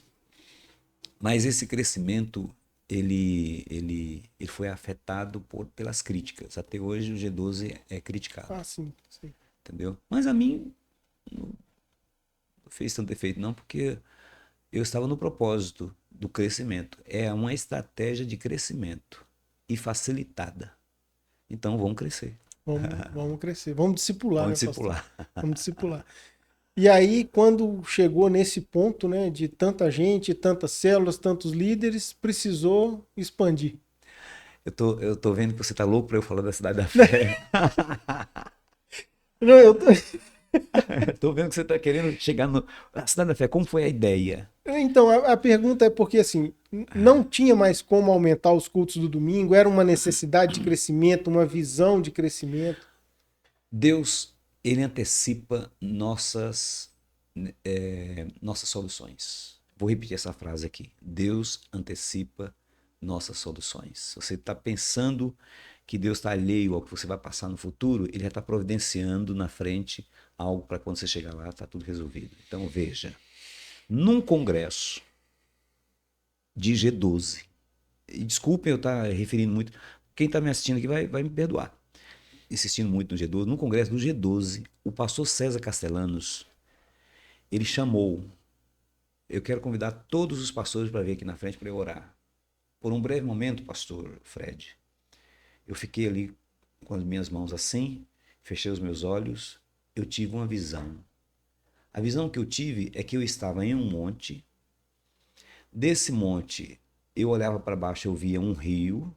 Mas esse crescimento, ele foi afetado pelas críticas. Até hoje o G12 é criticado. Sim. Entendeu? Mas a mim não fez tanto efeito não, porque eu estava no propósito do crescimento. É uma estratégia de crescimento e facilitada. Então vamos crescer. Vamos crescer. Vamos discipular, vamos né, discipular. Vamos discipular. E aí, quando chegou nesse ponto, né, de tanta gente, tantas células, tantos líderes, precisou expandir. Eu tô vendo que você tá louco para eu falar da Cidade da Fé. Não, eu tô... Tô vendo que você tá querendo chegar na Cidade da Fé. Como foi a ideia? Então, a pergunta é porque, assim, não tinha mais como aumentar os cultos do domingo, era uma necessidade de crescimento, uma visão de crescimento. Deus, ele antecipa nossas soluções. Vou repetir essa frase aqui. Deus antecipa nossas soluções. Você está pensando que Deus está alheio ao que você vai passar no futuro, ele já está providenciando na frente algo para quando você chegar lá, está tudo resolvido. Então veja, num congresso de G12, e desculpem eu estar referindo muito, quem está me assistindo aqui vai me perdoar, insistindo muito no G12, no congresso do G12, o pastor César Castellanos, ele chamou, eu quero convidar todos os pastores para vir aqui na frente para eu orar. Por um breve momento, pastor Fred, eu fiquei ali com as minhas mãos assim, fechei os meus olhos, eu tive uma visão. A visão que eu tive é que eu estava em um monte, desse monte eu olhava para baixo, eu via um rio,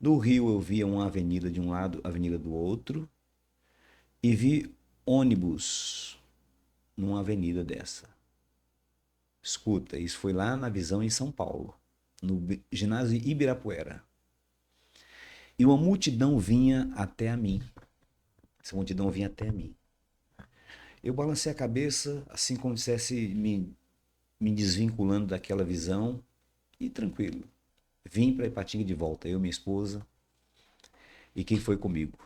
do rio eu via uma avenida de um lado, avenida do outro, e vi ônibus numa avenida dessa. Escuta, isso foi lá na visão em São Paulo, no ginásio Ibirapuera. E uma multidão vinha até a mim. Essa multidão vinha até a mim. Eu balancei a cabeça, assim como se estivesse me desvinculando daquela visão, e tranquilo. Vim para Ipatinga de volta, eu, minha esposa, e quem foi comigo?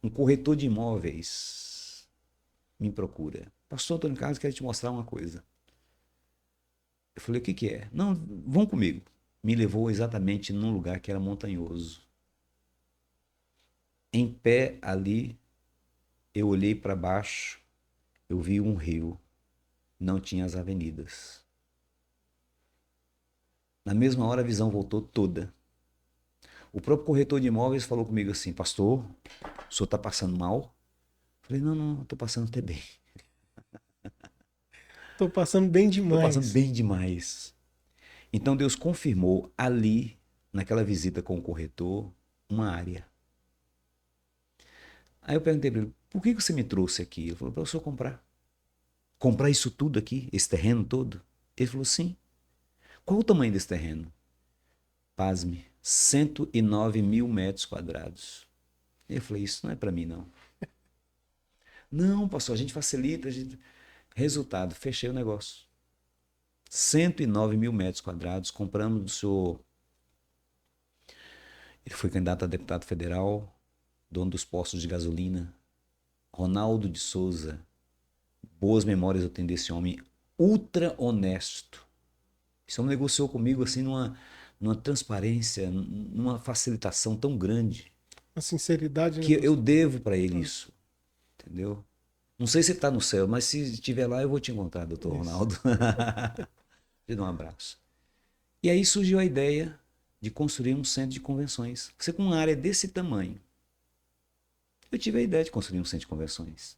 Um corretor de imóveis me procura. Pastor Antônio Carlos, quero te mostrar uma coisa. Eu falei, o que que é? Não, vão comigo. Me levou exatamente num lugar que era montanhoso. Em pé ali, eu olhei para baixo, eu vi um rio, não tinha as avenidas. Na mesma hora a visão voltou toda. O próprio corretor de imóveis falou comigo assim, pastor, o senhor está passando mal? Eu falei, não, estou passando até bem. Tô passando bem Estou passando demais. bem demais. Então Deus confirmou ali, naquela visita com o corretor, uma área. Aí eu perguntei para ele, por que você me trouxe aqui? Ele falou, para o senhor comprar. Comprar isso tudo aqui, esse terreno todo? Ele falou, sim. Qual o tamanho desse terreno? Pasme, 109 mil metros quadrados. Eu falei, isso não é para mim, não. Não, pastor, a gente facilita. Resultado, fechei o negócio. 109 mil metros quadrados, compramos do senhor. Ele foi candidato a deputado federal, dono dos postos de gasolina. Ronaldo de Souza. Boas memórias eu tenho desse homem, ultra honesto. Esse homem negociou comigo assim numa transparência, numa facilitação tão grande A sinceridade, né, que eu pastor? devo para ele isso, entendeu? Não sei se está no céu, mas se estiver lá eu vou te encontrar, doutor Isso. Ronaldo. Te dou um abraço. E aí surgiu a ideia de construir um centro de convenções. Você com uma área desse tamanho. Eu tive a ideia de construir um centro de convenções.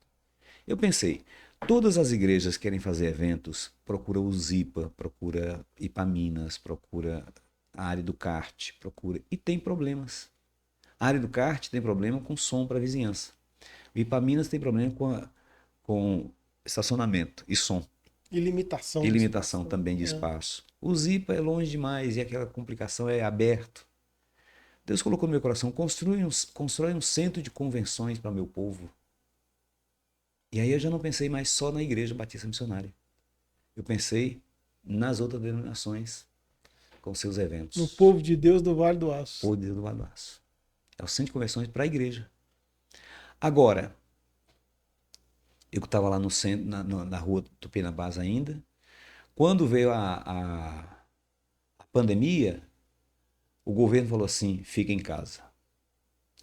Eu pensei, todas as igrejas querem fazer eventos, procura o Zipa, procura Ipaminas, procura a área do kart, procura. E tem problemas. A área do kart tem problema com som para a vizinhança. O Ipaminas tem problema com estacionamento e som. E limitação E do limitação espaço. também de espaço. O Zipa é longe demais e aquela complicação é aberto. Deus colocou no meu coração, constrói um centro de convenções para o meu povo. E aí eu já não pensei mais só na Igreja Batista Missionária. Eu pensei nas outras denominações com seus eventos. No povo de Deus do Vale do Aço. Povo de Deus do Vale do Aço. É o centro de convenções para a igreja. Agora, eu que estava lá no centro, na rua Tupinambás ainda, quando veio a pandemia, o governo falou assim, fica em casa.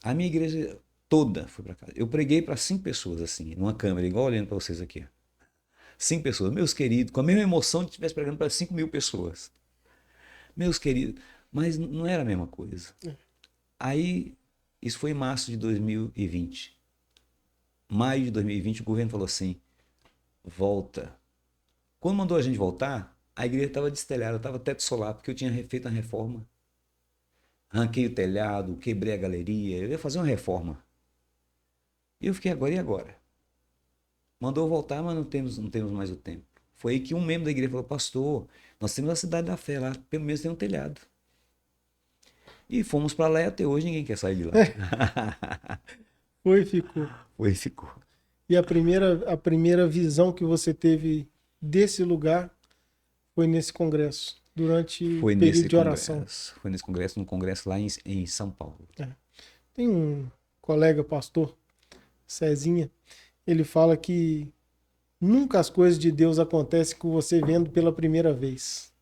A minha igreja toda foi para casa. Eu preguei para 5 pessoas assim, numa câmera, igual olhando para vocês aqui. 5 pessoas, meus queridos, com a mesma emoção de estivesse pregando para 5 mil pessoas. Meus queridos, mas não era a mesma coisa. Aí, isso foi em março de 2020. Maio de 2020, o governo falou assim, volta. Quando mandou a gente voltar, a igreja estava destelhada, estava teto solar, porque eu tinha feito a reforma. Arranquei o telhado, quebrei a galeria, eu ia fazer uma reforma. E eu fiquei agora, e agora? Mandou voltar, mas não temos mais o tempo. Foi aí que um membro da igreja falou, pastor, nós temos a Cidade da Fé lá, pelo menos tem um telhado. E fomos para lá e até hoje ninguém quer sair de lá. Foi e ficou. Foi e ficou. E a primeira visão que você teve desse lugar foi nesse congresso, durante o Foi período nesse de oração. congresso. Foi nesse congresso, num congresso lá em São Paulo. Tem um colega pastor, Cezinha, ele fala que nunca as coisas de Deus acontecem com você vendo pela primeira vez.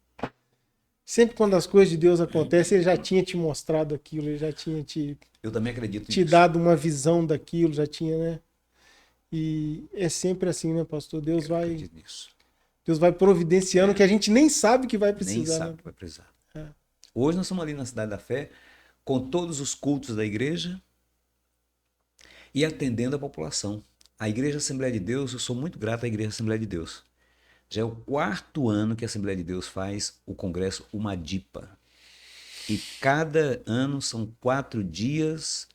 Sempre quando as coisas de Deus acontecem, ele já tinha te mostrado aquilo, ele já tinha Eu também acredito te nisso. dado uma visão daquilo, já tinha, né? E é sempre assim, né, pastor? Deus Eu vai, acredito nisso. Deus vai providenciando que a gente nem sabe que vai Nem precisar, sabe né? que vai precisar. É. Hoje nós estamos ali na Cidade da Fé, com todos os cultos da igreja e atendendo a população. A Igreja Assembleia de Deus, eu sou muito grato à Igreja Assembleia de Deus. Já é o 4º ano que a Assembleia de Deus faz o congresso Umadipa. E cada ano são 4 dias,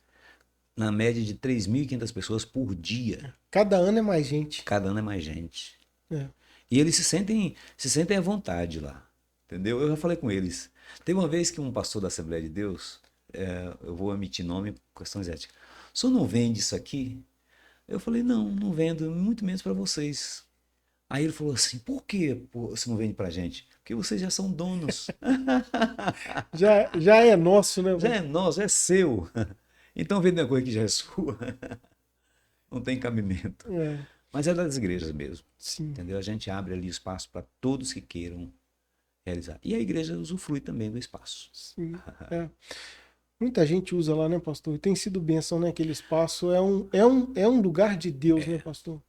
na média de 3.500 pessoas por dia. Cada ano é mais gente. Cada ano é mais gente. É. E eles se sentem à vontade lá. Entendeu? Eu já falei com eles. Teve uma vez que um pastor da Assembleia de Deus, eu vou omitir nome por questões éticas, o senhor não vende isso aqui? Eu falei, não, não vendo, muito menos para vocês. Aí ele falou assim, por que você não vende pra gente? Porque vocês já são donos. Já é nosso, né? Já é nosso, é seu. Então vender uma coisa que já é sua. Não tem cabimento. É, Mas é das igrejas mesmo. sim, Entendeu? A gente abre ali espaço para todos que queiram realizar. E a igreja usufrui também do espaço. sim. É. Muita gente usa lá, né, pastor? E tem sido bênção, né? Aquele espaço é um lugar de Deus, né, pastor?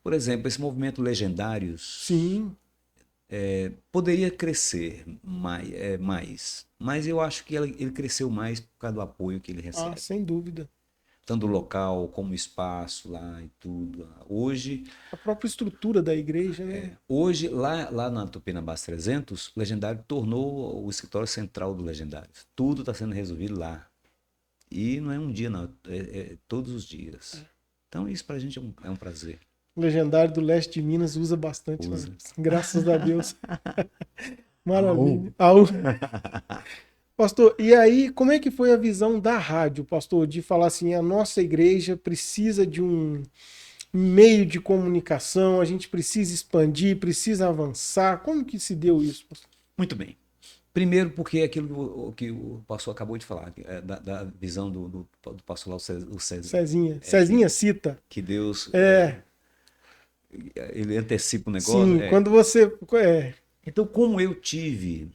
Por exemplo, esse movimento Legendários Sim, poderia crescer mais, mas eu acho que ele cresceu mais por causa do apoio que ele recebe. sem dúvida. Tanto o local como o espaço lá e tudo. A própria estrutura da igreja, né? Hoje lá na Tupinambás 300, o Legendário tornou o escritório central do Legendário. Tudo está sendo resolvido lá. E não é um dia, não, é todos os dias. Então isso para a gente é um prazer. O Legendário do Leste de Minas usa bastante, né? Usa. Graças a Deus. Maravilha. Aú. Pastor, e aí, como é que foi a visão da rádio, pastor, de falar assim, a nossa igreja precisa de um meio de comunicação, a gente precisa expandir, precisa avançar. Como que se deu isso, pastor? Muito bem. Primeiro porque é aquilo que o pastor acabou de falar, da visão do pastor lá, o César. Cezinha cita. Que Deus, ele antecipa o negócio. Sim, quando você... Então, como eu tive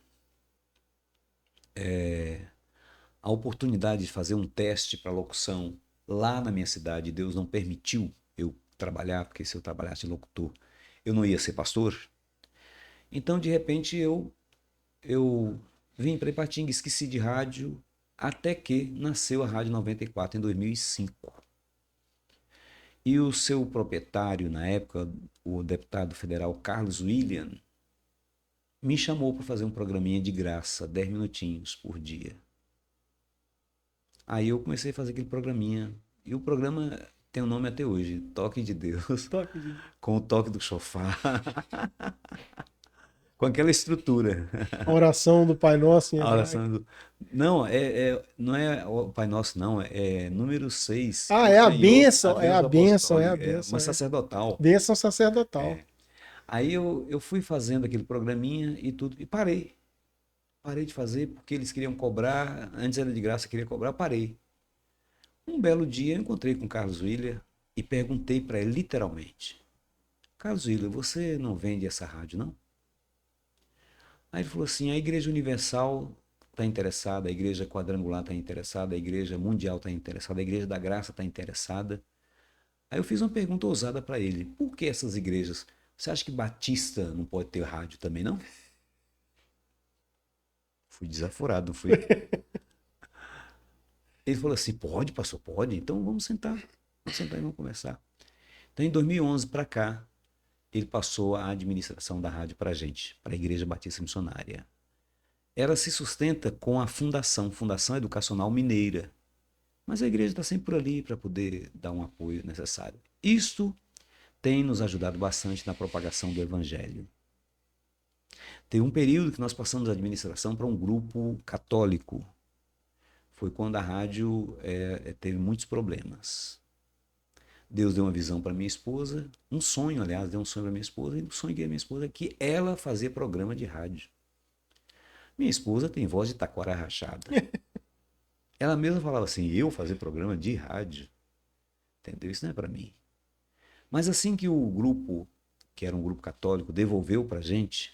a oportunidade de fazer um teste para locução lá na minha cidade, Deus não permitiu eu trabalhar, porque se eu trabalhasse de locutor, eu não ia ser pastor. Então, de repente, eu vim para Ipatinga, esqueci de rádio, até que nasceu a Rádio 94 em 2005. E o seu proprietário, na época, o deputado federal Carlos William, me chamou para fazer um programinha de graça, 10 minutinhos por dia. Aí eu comecei a fazer aquele programinha. E o programa tem um nome até hoje, Toque de Deus. Toque de... Com o toque do chofar. Com aquela estrutura. A oração do Pai Nosso em A hebraico. oração do... Não, não é o Pai Nosso, não. É número 6. É a bênção, é a bênção. uma sacerdotal. Bênção sacerdotal. Aí eu fui fazendo aquele programinha e tudo, e parei. Parei de fazer porque eles queriam cobrar, antes era de graça, queria cobrar, parei. Um belo dia eu encontrei com o Carlos William e perguntei para ele literalmente: Carlos William, você não vende essa rádio, não? Aí ele falou assim: a Igreja Universal está interessada, a Igreja Quadrangular está interessada, a Igreja Mundial está interessada, a Igreja da Graça está interessada. Aí eu fiz uma pergunta ousada para ele: por que essas igrejas? Você acha que Batista não pode ter rádio também, não? Fui desaforado, não fui? Ele falou assim: pode, pastor, pode? Então vamos sentar e vamos conversar. Então em 2011 para cá, ele passou a administração da rádio para a gente, para a Igreja Batista Missionária. Ela se sustenta com a Fundação Educacional Mineira. Mas a igreja está sempre por ali para poder dar um apoio necessário. Isto tem nos ajudado bastante na propagação do Evangelho. Teve um período que nós passamos a administração para um grupo católico. Foi quando a rádio teve muitos problemas. Deus deu uma visão para minha esposa, um sonho, aliás, deu um sonho para minha esposa, e o sonho da minha esposa é que ela fazia programa de rádio. Minha esposa tem voz de taquara rachada. Ela mesma falava assim, eu fazer programa de rádio, entendeu? Isso não é para mim. Mas assim que o grupo, que era um grupo católico, devolveu para a gente,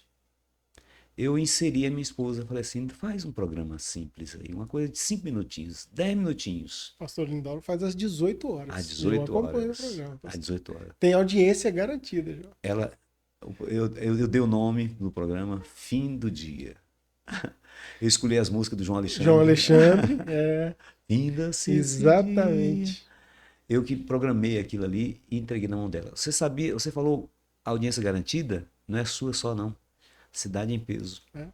eu inseri a minha esposa, falei assim, faz um programa simples aí, uma coisa de 5 minutinhos, 10 minutinhos. Pastor Lindauro faz às 18 horas. Às 18 eu acompanho horas. o programa. Às 18 horas. Tem audiência garantida, João. Eu dei o nome do programa Fim do Dia. Eu escolhi as músicas do João Alexandre. João Alexandre, é. Ainda-se Exatamente. Eu que programei aquilo ali e entreguei na mão dela. Você sabia, você falou audiência garantida? Não é sua só, não. Cidade em peso. É.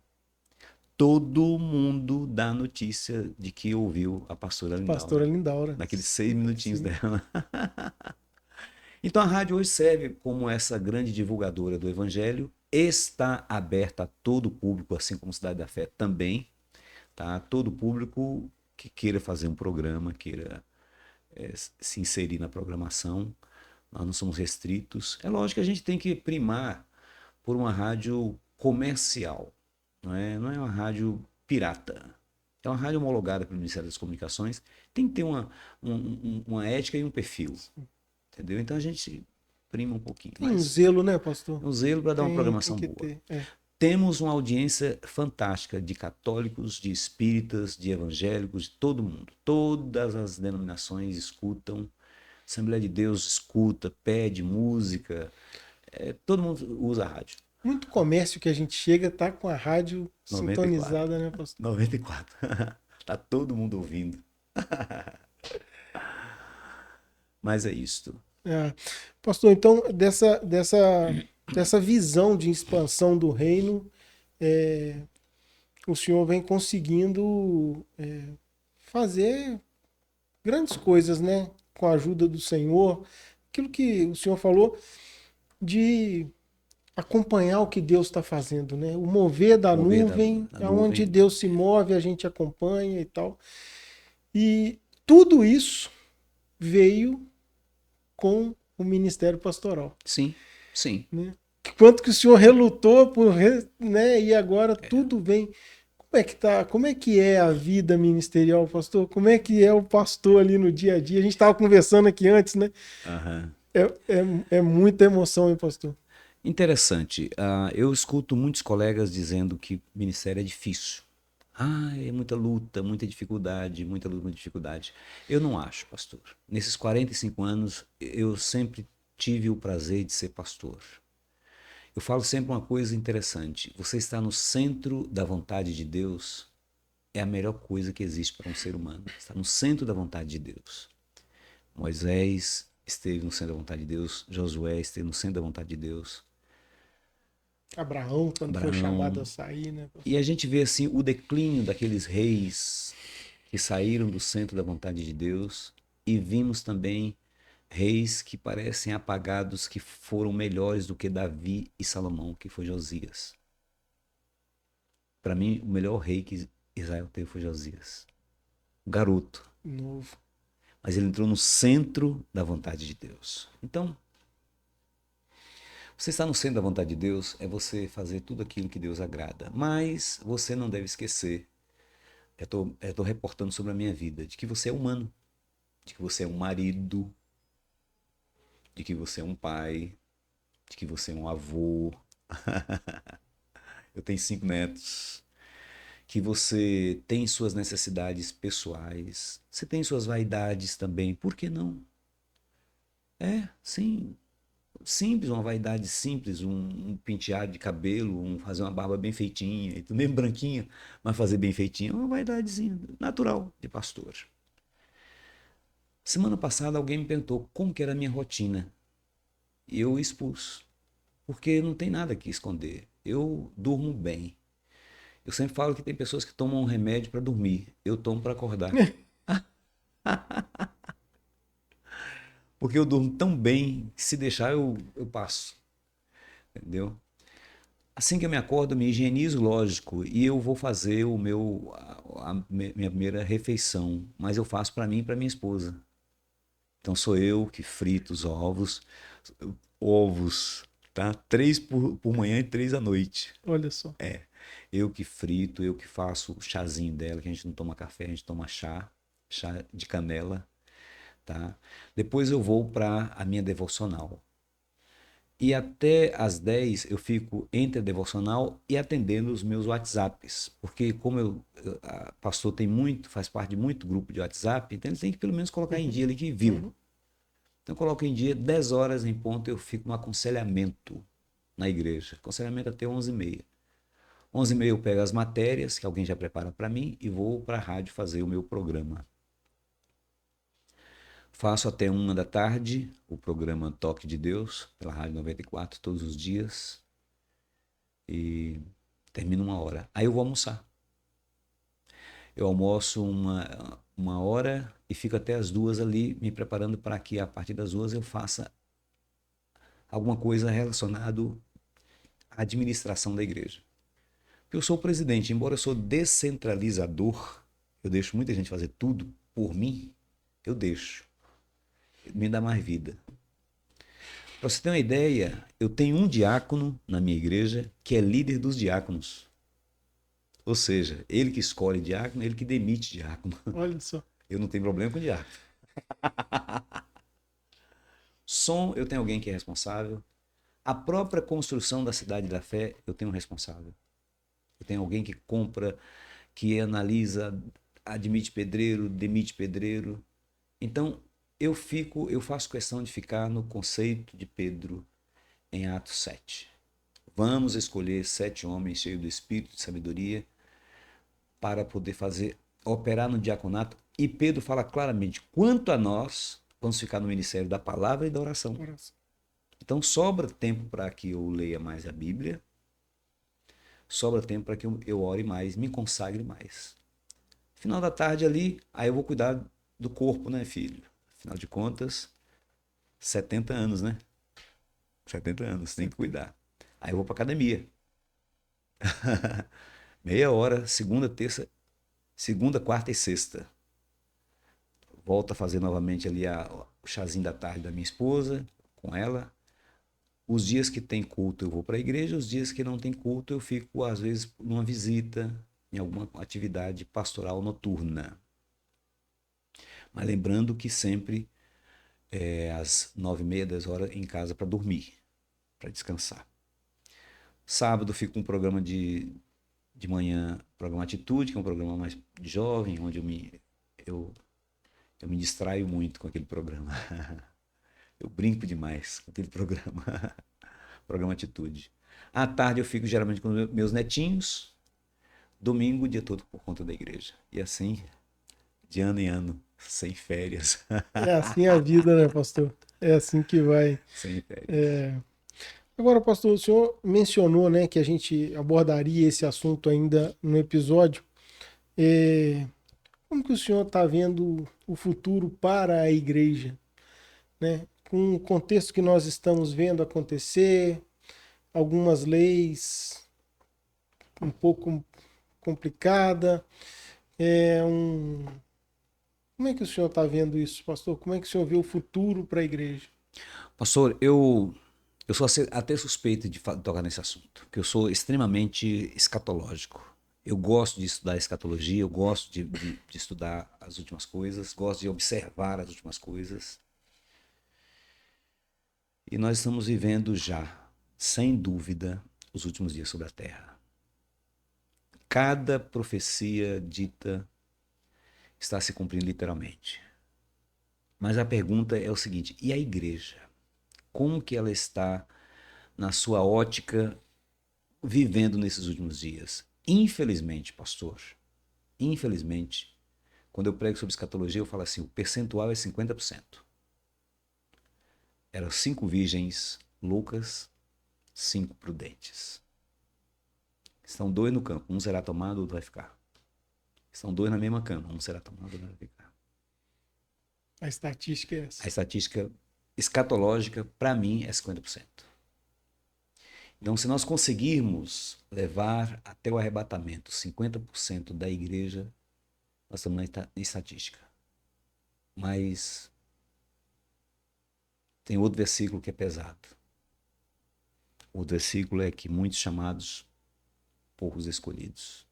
Todo mundo dá notícia de que ouviu a pastora Lindaura. Pastora Lindaura. Naqueles 6 minutinhos dela. Então a rádio hoje serve como essa grande divulgadora do evangelho, está aberta a todo público, assim como Cidade da Fé também, tá? Todo público que queira fazer um programa, queira se inserir na programação, nós não somos restritos. É lógico que a gente tem que primar por uma rádio comercial, não é uma rádio pirata. É uma rádio homologada pelo Ministério das Comunicações, tem que ter uma ética e um perfil. Entendeu? Então a gente prima um pouquinho. Tem um zelo, né, pastor? Um zelo para dar uma programação boa. Temos uma audiência fantástica de católicos, de espíritas, de evangélicos, de todo mundo. Todas as denominações escutam. Assembleia de Deus escuta, pede música. Todo mundo usa a rádio. Muito comércio que a gente chega tá com a rádio 94. Sintonizada, né, pastor? 94. Tá todo mundo ouvindo. Mas é isto. Pastor, então, dessa visão de expansão do reino, o senhor vem conseguindo fazer grandes coisas, né? Com a ajuda do Senhor. Aquilo que o senhor falou de acompanhar o que Deus está fazendo, né? O mover da nuvem, aonde Deus se move, a gente acompanha e tal. E tudo isso veio com o ministério pastoral. Sim, sim. Né? Quanto que o senhor relutou por, né? E agora tudo vem. Como é que é a vida ministerial, pastor? Como é que é o pastor ali no dia a dia? A gente estava conversando aqui antes, né? Uhum. É muita emoção, hein, pastor? Interessante. Eu escuto muitos colegas dizendo que ministério é difícil. É muita luta, muita dificuldade, muita luta, muita dificuldade. Eu não acho, pastor. Nesses 45 anos, eu sempre tive o prazer de ser pastor. Eu falo sempre uma coisa interessante. Você estar no centro da vontade de Deus é a melhor coisa que existe para um ser humano. Estar no centro da vontade de Deus. Moisés esteve no centro da vontade de Deus. Josué esteve no centro da vontade de Deus. Abraão, quando foi chamado a sair, né? E a gente vê assim o declínio daqueles reis que saíram do centro da vontade de Deus, e vimos também reis que parecem apagados, que foram melhores do que Davi e Salomão, que foi Josias. Para mim, o melhor rei que Israel teve foi Josias. O garoto. Novo. Mas ele entrou no centro da vontade de Deus. Então, você estar no centro da vontade de Deus é você fazer tudo aquilo que Deus agrada. Mas você não deve esquecer, eu estou reportando sobre a minha vida, de que você é humano, de que você é um marido, de que você é um pai, de que você é um avô. Eu tenho 5 netos. Que você tem suas necessidades pessoais, você tem suas vaidades também, por que não? Sim. Simples, uma vaidade simples, um penteado de cabelo, fazer uma barba bem feitinha, mesmo branquinha, mas fazer bem feitinha, uma vaidadezinha natural de pastor. Semana passada alguém me perguntou como que era a minha rotina. E eu expus, porque não tem nada que esconder. Eu durmo bem. Eu sempre falo que tem pessoas que tomam um remédio para dormir, eu tomo para acordar. Porque eu durmo tão bem que se deixar eu passo. Entendeu? Assim que eu me acordo, eu me higienizo, lógico, e eu vou fazer a minha primeira refeição. Mas eu faço para mim e para minha esposa. Então sou eu que frito os ovos, tá? 3 por manhã e 3 à noite. Olha só. Eu que frito, eu que faço o chazinho dela, que a gente não toma café, a gente toma chá de canela, tá? Depois eu vou para a minha devocional. E até às 10 eu fico entre a devocional e atendendo os meus WhatsApps. Porque como pastor tem muito, faz parte de muito grupo de WhatsApp, então ele tem que pelo menos colocar em dia ali que viu. Então eu coloco em dia 10 horas em ponto, eu fico no aconselhamento na igreja. Aconselhamento até 11h30. 11h30 eu pego as matérias que alguém já prepara para mim e vou para a rádio fazer o meu programa. Faço até 1h da tarde o programa Toque de Deus, pela Rádio 94, todos os dias. E termino 1h. Aí eu vou almoçar. Eu almoço uma hora e fico até as 2 ali, me preparando para que a partir das 2 eu faça alguma coisa relacionada à administração da igreja. Porque eu sou o presidente, embora eu sou descentralizador, eu deixo muita gente fazer tudo por mim, eu deixo. Me dá mais vida. Para você ter uma ideia, eu tenho um diácono na minha igreja que é líder dos diáconos. Ou seja, ele que escolhe diácono, ele que demite diácono. Olha só. Eu não tenho problema com diácono. Som, eu tenho alguém que é responsável. A própria construção da Cidade da Fé, eu tenho um responsável. Eu tenho alguém que compra, que analisa, admite pedreiro, demite pedreiro. Então, eu faço questão de ficar no conceito de Pedro em Atos 7. Vamos escolher 7 homens cheios do espírito de sabedoria para poder operar no diaconato. E Pedro fala claramente, quanto a nós, vamos ficar no ministério da palavra e da oração. Então sobra tempo para que eu leia mais a Bíblia, sobra tempo para que eu ore mais, me consagre mais. Final da tarde ali, aí eu vou cuidar do corpo, né, filho? Afinal de contas, 70 anos, né? 70 anos, tem que cuidar. Aí eu vou para academia. Meia hora, segunda, quarta e sexta. Volto a fazer novamente ali o chazinho da tarde da minha esposa, com ela. Os dias que tem culto eu vou para a igreja, os dias que não tem culto eu fico, às vezes, numa visita, em alguma atividade pastoral noturna. Mas lembrando que sempre às 9h30, 10 horas em casa para dormir, para descansar. Sábado fico com um programa de manhã, programa Atitude, que é um programa mais jovem, onde eu me distraio muito com aquele programa. Eu brinco demais com aquele programa. Programa Atitude. À tarde eu fico geralmente com meus netinhos. Domingo o dia todo por conta da igreja. E assim, de ano em ano, sem férias. É assim a vida, né, pastor? É assim que vai. Sem férias. É. Agora, pastor, o senhor mencionou, né, que a gente abordaria esse assunto ainda no episódio. É, como que o senhor está vendo o futuro para a igreja, né? Com o contexto que nós estamos vendo acontecer, algumas leis um pouco complicada, é um... Como é que o senhor está vendo isso, pastor? Como é que o senhor vê o futuro para a igreja? Pastor, eu sou até suspeito de tocar nesse assunto, porque eu sou extremamente escatológico. Eu gosto de estudar escatologia, eu gosto de estudar as últimas coisas, gosto de observar as últimas coisas. E nós estamos vivendo já, sem dúvida, os últimos dias sobre a Terra. Cada profecia dita está se cumprindo literalmente. Mas a pergunta é o seguinte: e a igreja? Como que ela está, na sua ótica, vivendo nesses últimos dias? Infelizmente, pastor, infelizmente, quando eu prego sobre escatologia, eu falo assim, o percentual é 50%. Eram 5 virgens loucas, 5 prudentes. Estão 2 no campo, um será tomado, o outro vai ficar. Estão 2 na mesma cama, um será tomado, o outro vai ficar. A estatística é essa. A estatística escatológica, para mim, é 50%. Então, se nós conseguirmos levar até o arrebatamento 50% da igreja, nós estamos na estatística. Mas tem outro versículo que é pesado. Outro versículo é que muitos chamados, poucos escolhidos.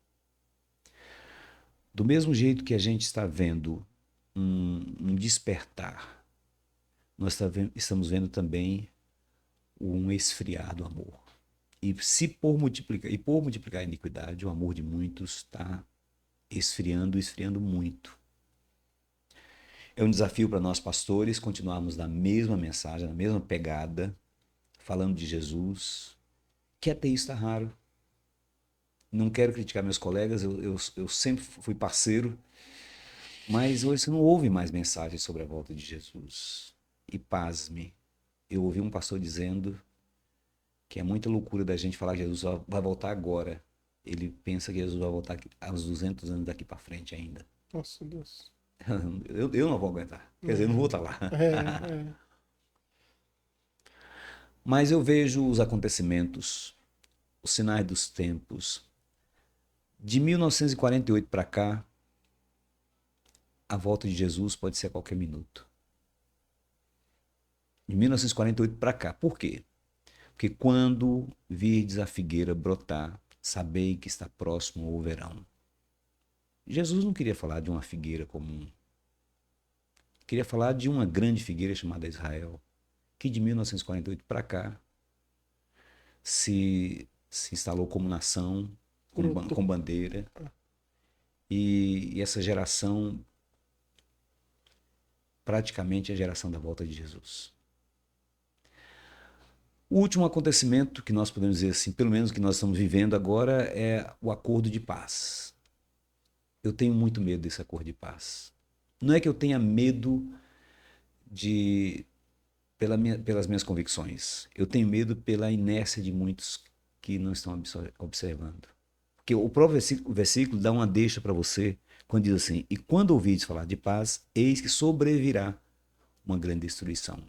Do mesmo jeito que a gente está vendo um despertar, nós estamos vendo também um esfriar do amor. E se por multiplicar a iniquidade, o amor de muitos está esfriando muito. É um desafio para nós pastores continuarmos na mesma mensagem, na mesma pegada, falando de Jesus, que ateísta raro. Não quero criticar meus colegas, eu sempre fui parceiro, mas hoje você não ouve mais mensagens sobre a volta de Jesus. E pasme, eu ouvi um pastor dizendo que é muita loucura da gente falar que Jesus vai voltar agora. Ele pensa que Jesus vai voltar aos 200 anos daqui para frente ainda. Nossa Deus. Eu não vou aguentar. Quer dizer, eu não vou estar lá. É. Mas eu vejo os acontecimentos, os sinais dos tempos. De 1948 para cá, a volta de Jesus pode ser a qualquer minuto. De 1948 para cá. Por quê? Porque quando virdes a figueira brotar, sabei que está próximo o verão. Jesus não queria falar de uma figueira comum. Queria falar de uma grande figueira chamada Israel, que de 1948 para cá se instalou como nação, com bandeira. E essa geração, praticamente é a geração da volta de Jesus. O último acontecimento que nós podemos dizer assim, pelo menos que nós estamos vivendo agora, é o acordo de paz. Eu tenho muito medo desse acordo de paz. Não é que eu tenha medo pelas minhas convicções. Eu tenho medo pela inércia de muitos que não estão observando. Porque o próprio versículo dá uma deixa para você, quando diz assim, e quando ouvides falar de paz, eis que sobrevirá uma grande destruição.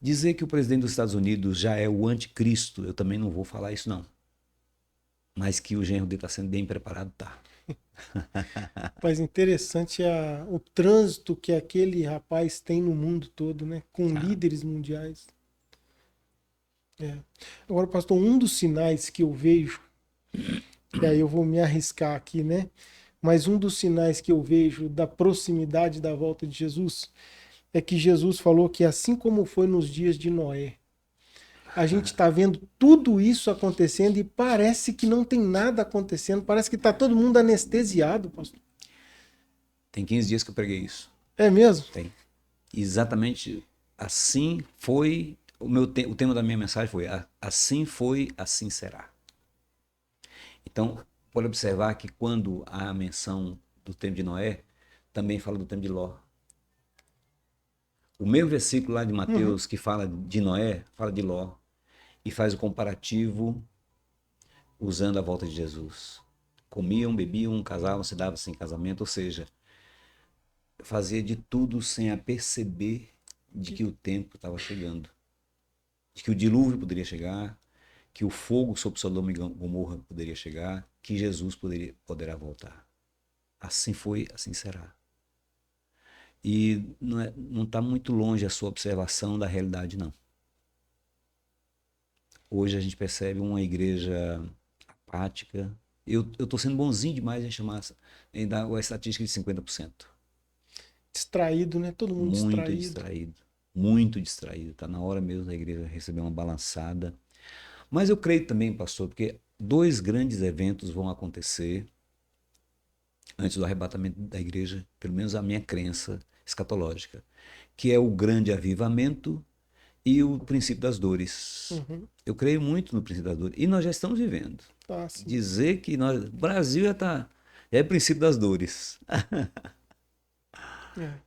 Dizer que o presidente dos Estados Unidos já é o anticristo, eu também não vou falar isso não. Mas que o genro dele está sendo bem preparado, tá. Mas interessante o trânsito que aquele rapaz tem no mundo todo, né? Com líderes mundiais. Agora, pastor, um dos sinais que eu vejo, e aí eu vou me arriscar aqui, né? Mas um dos sinais que eu vejo da proximidade da volta de Jesus é que Jesus falou que assim como foi nos dias de Noé, a gente está vendo tudo isso acontecendo e parece que não tem nada acontecendo, parece que está todo mundo anestesiado, pastor. Tem 15 dias que eu preguei isso. É mesmo? Tem. Exatamente assim foi, o tema da minha mensagem foi assim foi, assim será. Então, pode observar que quando há a menção do tempo de Noé, também fala do tempo de Ló. O mesmo versículo lá de Mateus que fala de Noé, fala de Ló. E faz o comparativo usando a volta de Jesus. Comiam, bebiam, casavam, se davam sem casamento, ou seja, fazia de tudo sem a perceber de que o tempo estava chegando. De que o dilúvio poderia chegar, que o fogo sobre Sodoma e Gomorra poderia chegar, que Jesus poderá voltar. Assim foi, assim será. E não está muito longe a sua observação da realidade, não. Hoje a gente percebe uma igreja apática. Eu estou sendo bonzinho demais em dar a estatística de 50%. Distraído, né? Todo mundo Muito distraído. Muito distraído. Está na hora mesmo da igreja receber uma balançada. Mas eu creio também, pastor, porque 2 grandes eventos vão acontecer antes do arrebatamento da igreja, pelo menos a minha crença escatológica, que é o grande avivamento e o princípio das dores. Eu creio muito no princípio das dores. E nós já estamos vivendo. Dizer que o Brasil já é o princípio das dores.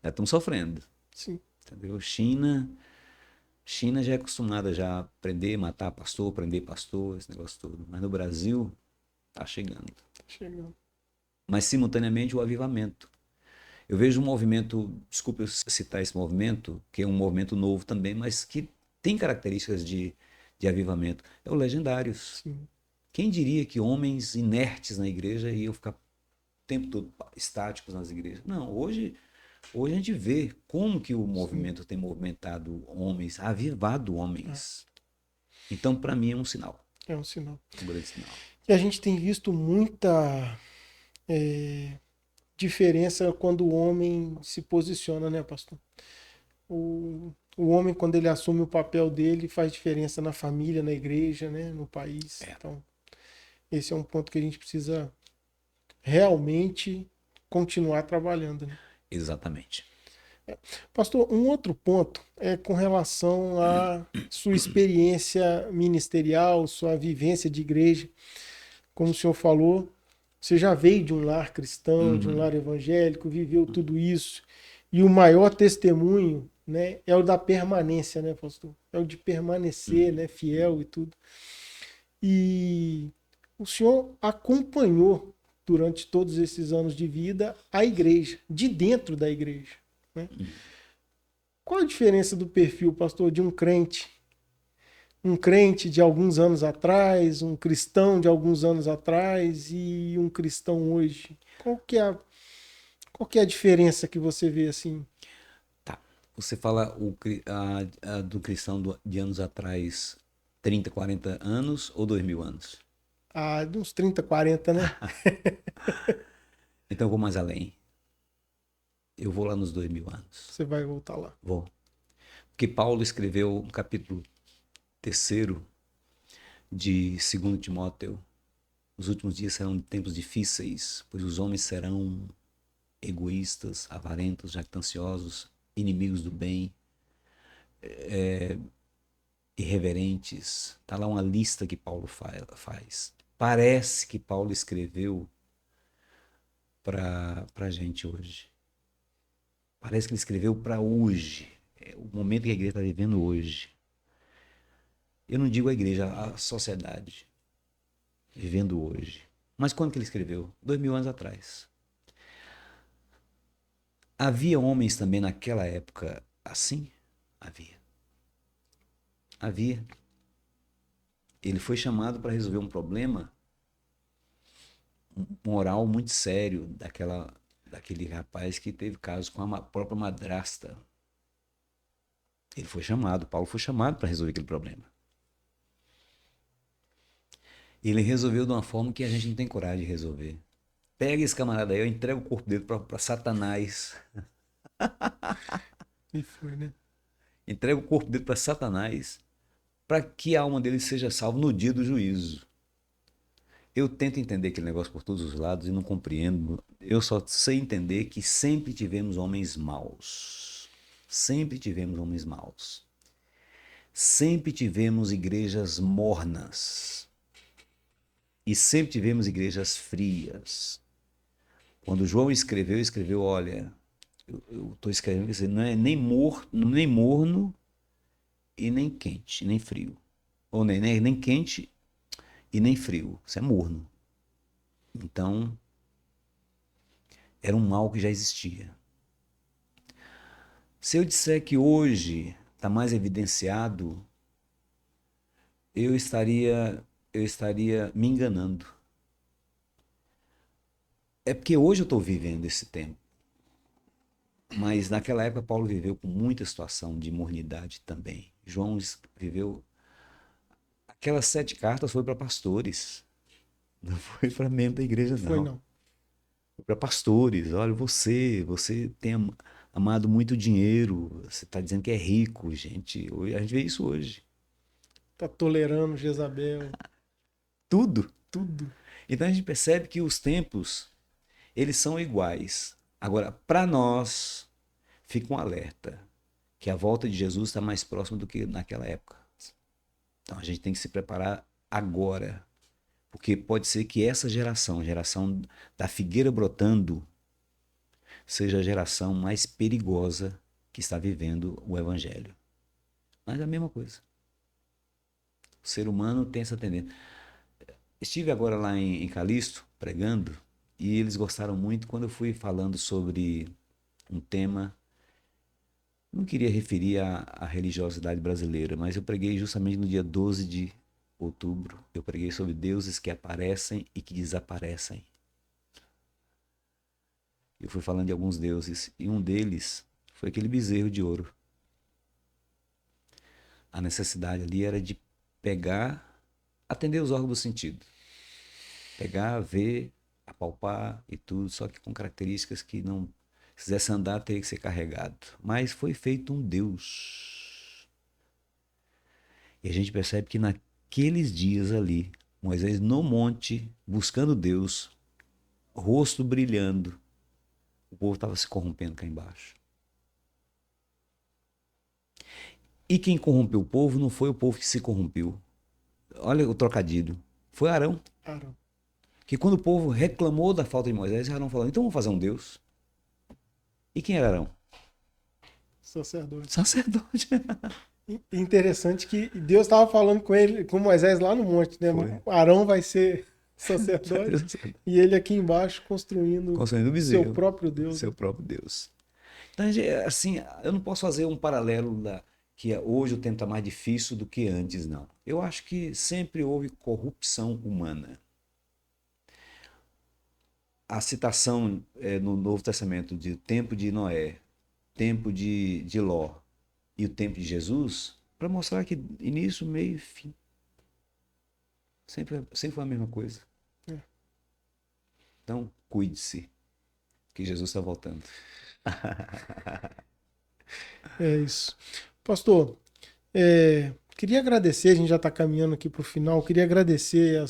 Já estamos sofrendo. Sim. Entendeu? China já é acostumada já a prender, matar pastor, prender pastor, esse negócio todo. Mas no Brasil está chegando. Mas simultaneamente o avivamento. Eu vejo um movimento, desculpe eu citar esse movimento, que é um movimento novo também, mas que tem características de avivamento. É o Legendários. Sim. Quem diria que homens inertes na igreja iam ficar o tempo todo estáticos nas igrejas? Não, hoje Hoje a gente vê como que o movimento tem movimentado homens, avivado homens. Então, para mim, é um sinal, É um sinal. um grande sinal. E a gente tem visto muita diferença quando o homem se posiciona, né, pastor? O homem, quando ele assume o papel dele, faz diferença na família, na igreja, né, no país. É, Então, esse é um ponto que a gente precisa realmente continuar trabalhando, né? exatamente. Pastor, um outro ponto é com relação à sua experiência ministerial, sua vivência de igreja. Como o senhor falou, você já veio de um lar cristão, de um Uhum. lar evangélico, viveu tudo isso. E o maior testemunho, né, é o da permanência, né, pastor? É o de permanecer, né, fiel e tudo. E o senhor acompanhou durante todos esses anos de vida a igreja, de dentro da igreja, né? Qual a diferença do perfil, pastor, de um crente? Um crente de alguns anos atrás, um cristão de alguns anos atrás e um cristão hoje? Qual que é a diferença que você vê assim? Tá. Você fala do cristão de anos atrás, 30, 40 anos ou 2000 anos? Ah, de uns 30, 40, né? Então eu vou mais além. Eu vou lá nos 2000 anos. Você vai voltar lá. Vou. Porque Paulo escreveu no capítulo 3 de 2 Timóteo: os últimos dias serão tempos difíceis, pois os homens serão egoístas, avarentos, jactanciosos, inimigos do bem, irreverentes. Está lá uma lista que Paulo faz. Parece que Paulo escreveu para a gente hoje. Parece que ele escreveu para hoje. É o momento que a igreja está vivendo hoje. Eu não digo a igreja, a sociedade vivendo hoje. Mas quando que ele escreveu? 2000 anos atrás. Havia homens também naquela época assim? Havia. Havia. Ele foi chamado para resolver um problema moral muito sério daquele rapaz que teve caso com a própria madrasta. Ele foi chamado, Paulo foi chamado para resolver aquele problema. Ele resolveu de uma forma que a gente não tem coragem de resolver. Pega esse camarada aí, eu entrego o corpo dele para Satanás. E foi, né? Entrega o corpo dele para Satanás, para que a alma dele seja salva no dia do juízo. Eu tento entender aquele negócio por todos os lados e não compreendo. Eu só sei entender que sempre tivemos homens maus. Sempre tivemos homens maus. Sempre tivemos igrejas mornas. E sempre tivemos igrejas frias. Quando João escreveu, olha, eu estou escrevendo, quer dizer, não é nem morno e nem quente, nem frio. Ou nem quente e nem frio. Isso é morno. Então, era um mal que já existia. Se eu disser que hoje está mais evidenciado, eu estaria me enganando. É porque hoje eu estou vivendo esse tempo. Mas naquela época Paulo viveu com muita situação de mornidade também. João viveu. Aquelas 7 cartas foi para pastores. Não foi para membro da igreja, Foi não. não. Foi para pastores. Olha, você tem amado muito dinheiro. Você está dizendo que é rico, gente. A gente vê isso hoje. Tá tolerando Jezabel, Tudo. tudo. Então a gente percebe que os tempos, eles são iguais. Agora, para nós, fica um alerta que a volta de Jesus está mais próxima do que naquela época. Então a gente tem que se preparar agora, porque pode ser que essa geração, a geração da figueira brotando, seja a geração mais perigosa que está vivendo o evangelho. Mas é a mesma coisa. O ser humano tem essa tendência. Estive agora lá em Calixto, pregando, e eles gostaram muito quando eu fui falando sobre um tema. Não queria referir à religiosidade brasileira, mas eu preguei justamente no dia 12 de outubro. Eu preguei sobre deuses que aparecem e que desaparecem. eu fui falando de alguns deuses, e um deles foi aquele bezerro de ouro. A necessidade ali era de pegar, atender os órgãos do sentido. Pegar, ver, apalpar e tudo, só que com características que não... Se quisesse andar, teria que ser carregado. Mas foi feito um Deus. E a gente percebe que naqueles dias ali, Moisés no monte, buscando Deus, rosto brilhando, o povo estava se corrompendo cá embaixo. E quem corrompeu o povo não foi o povo que se corrompeu. Olha o trocadilho. Foi Arão. Arão. Que quando o povo reclamou da falta de Moisés, Arão falou, então vamos fazer um Deus. E quem era Arão? Sacerdote. Sacerdote. Interessante que Deus estava falando com ele, com Moisés lá no monte, né? Foi. Arão vai ser sacerdote e ele aqui embaixo construindo o bezerro, seu próprio Deus. Seu próprio Deus. Então, assim, eu não posso fazer um paralelo que hoje o tempo está mais difícil do que antes, não. Eu acho que sempre houve corrupção humana. A citação no Novo Testamento de tempo de Noé, tempo de Ló e o tempo de Jesus, para mostrar que início, meio e fim. Sempre foi a mesma coisa. Então, cuide-se, que Jesus está voltando. É isso. Pastor, queria agradecer, a gente já está caminhando aqui para o final, queria agradecer a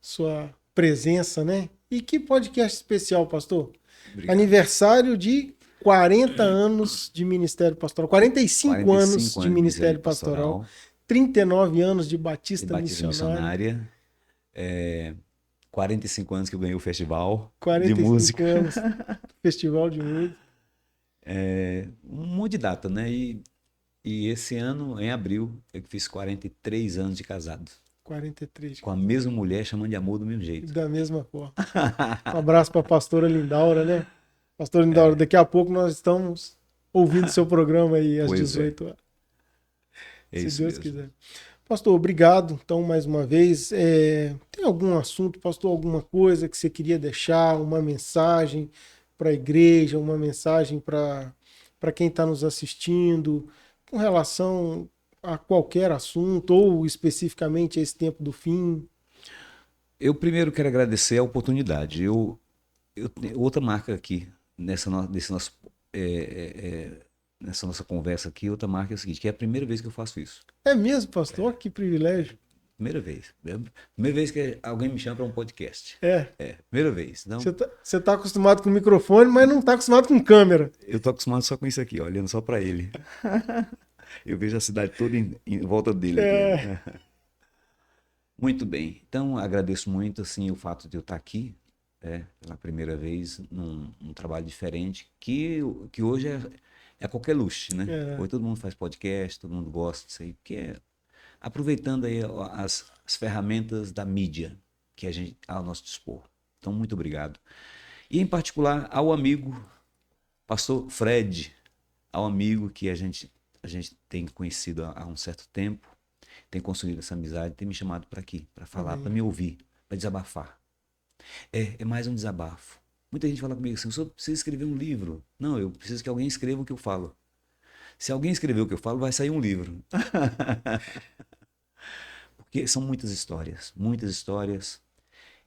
sua presença, né? E que podcast especial, pastor. Obrigado. Aniversário de 40 anos de Ministério Pastoral, 45 anos de Ministério Pastoral, 39 anos de Batista Missionária. 45 anos que eu ganhei o festival 45 de música. anos, festival de música. Um monte de data, né? E esse ano, em abril, eu fiz 43 anos de casado. 43. Com a mesma mulher, chamando de amor do mesmo jeito. Da mesma forma. Um abraço para a pastora Lindaura, né? Pastora Lindaura, daqui a pouco nós estamos ouvindo seu programa aí às 18 horas. Se Deus quiser. Pastor, obrigado. Então, mais uma vez, tem algum assunto, pastor, alguma coisa que você queria deixar, uma mensagem para a igreja, uma mensagem para quem está nos assistindo, com relação a qualquer assunto, ou especificamente a esse tempo do fim? Eu primeiro quero agradecer a oportunidade. Eu tenho outra marca aqui, nessa nossa conversa aqui, outra marca é o seguinte, que é a primeira vez que eu faço isso. É mesmo, pastor? Que privilégio. Primeira vez. Primeira vez que alguém me chama para um podcast. Primeira vez. Então, você tá acostumado com microfone, mas não tá acostumado com câmera. Eu tô acostumado só com isso aqui, ó, olhando só para ele. Eu vejo a cidade toda em volta dele. Aqui. Muito bem. Então, agradeço muito assim, o fato de eu estar aqui, pela primeira vez, num trabalho diferente, que hoje é qualquer luxo, né? Hoje todo mundo faz podcast, todo mundo gosta disso aí, porque aproveitando aí as ferramentas da mídia que a gente ao nosso dispor. Então, muito obrigado. E, em particular, ao amigo, pastor Fred, ao amigo que a gente tem conhecido há um certo tempo, tem construído essa amizade, tem me chamado para aqui, para falar, para me ouvir, para desabafar. É mais um desabafo. Muita gente fala comigo assim, o senhor precisa escrever um livro. Não, eu preciso que alguém escreva o que eu falo. Se alguém escrever o que eu falo, vai sair um livro. Porque são muitas histórias.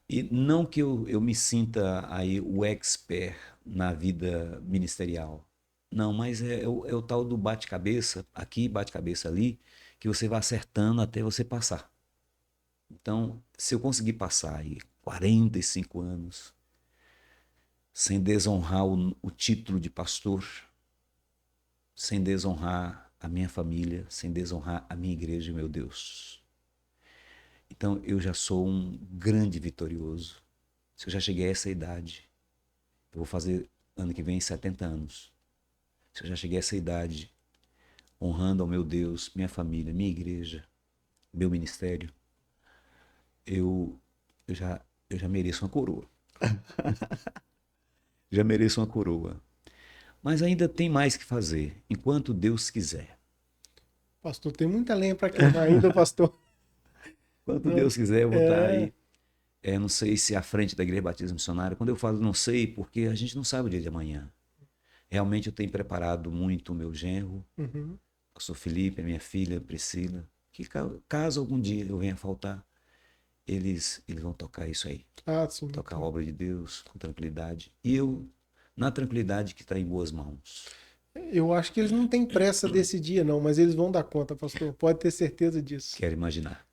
E não que eu me sinta aí o expert na vida ministerial. Não, mas é o tal do bate-cabeça, aqui, bate-cabeça ali, que você vai acertando até você passar. Então, se eu conseguir passar aí 45 anos sem desonrar o título de pastor, sem desonrar a minha família, sem desonrar a minha igreja, meu Deus. Então, eu já sou um grande vitorioso. Se eu já cheguei a essa idade, eu vou fazer ano que vem 70 anos. Se eu já cheguei a essa idade, honrando ao meu Deus, minha família, minha igreja, meu ministério, eu já mereço uma coroa. Já mereço uma coroa. Mas ainda tem mais que fazer, enquanto Deus quiser. Pastor, tem muita lenha para queimar ainda, pastor. Enquanto Deus quiser, eu vou estar aí não sei se à frente da Igreja Batista Missionária. Quando eu falo não sei, porque a gente não sabe o dia de amanhã. Realmente eu tenho preparado muito o meu genro, Uhum. o pastor Felipe, a minha filha Priscila, que caso algum dia eu venha faltar, eles vão tocar isso aí. Ah, sim. Tocar a obra de Deus com tranquilidade. E eu, na tranquilidade que está em boas mãos. Eu acho que eles não têm pressa desse dia, não, mas eles vão dar conta, pastor. Pode ter certeza disso. Quero imaginar.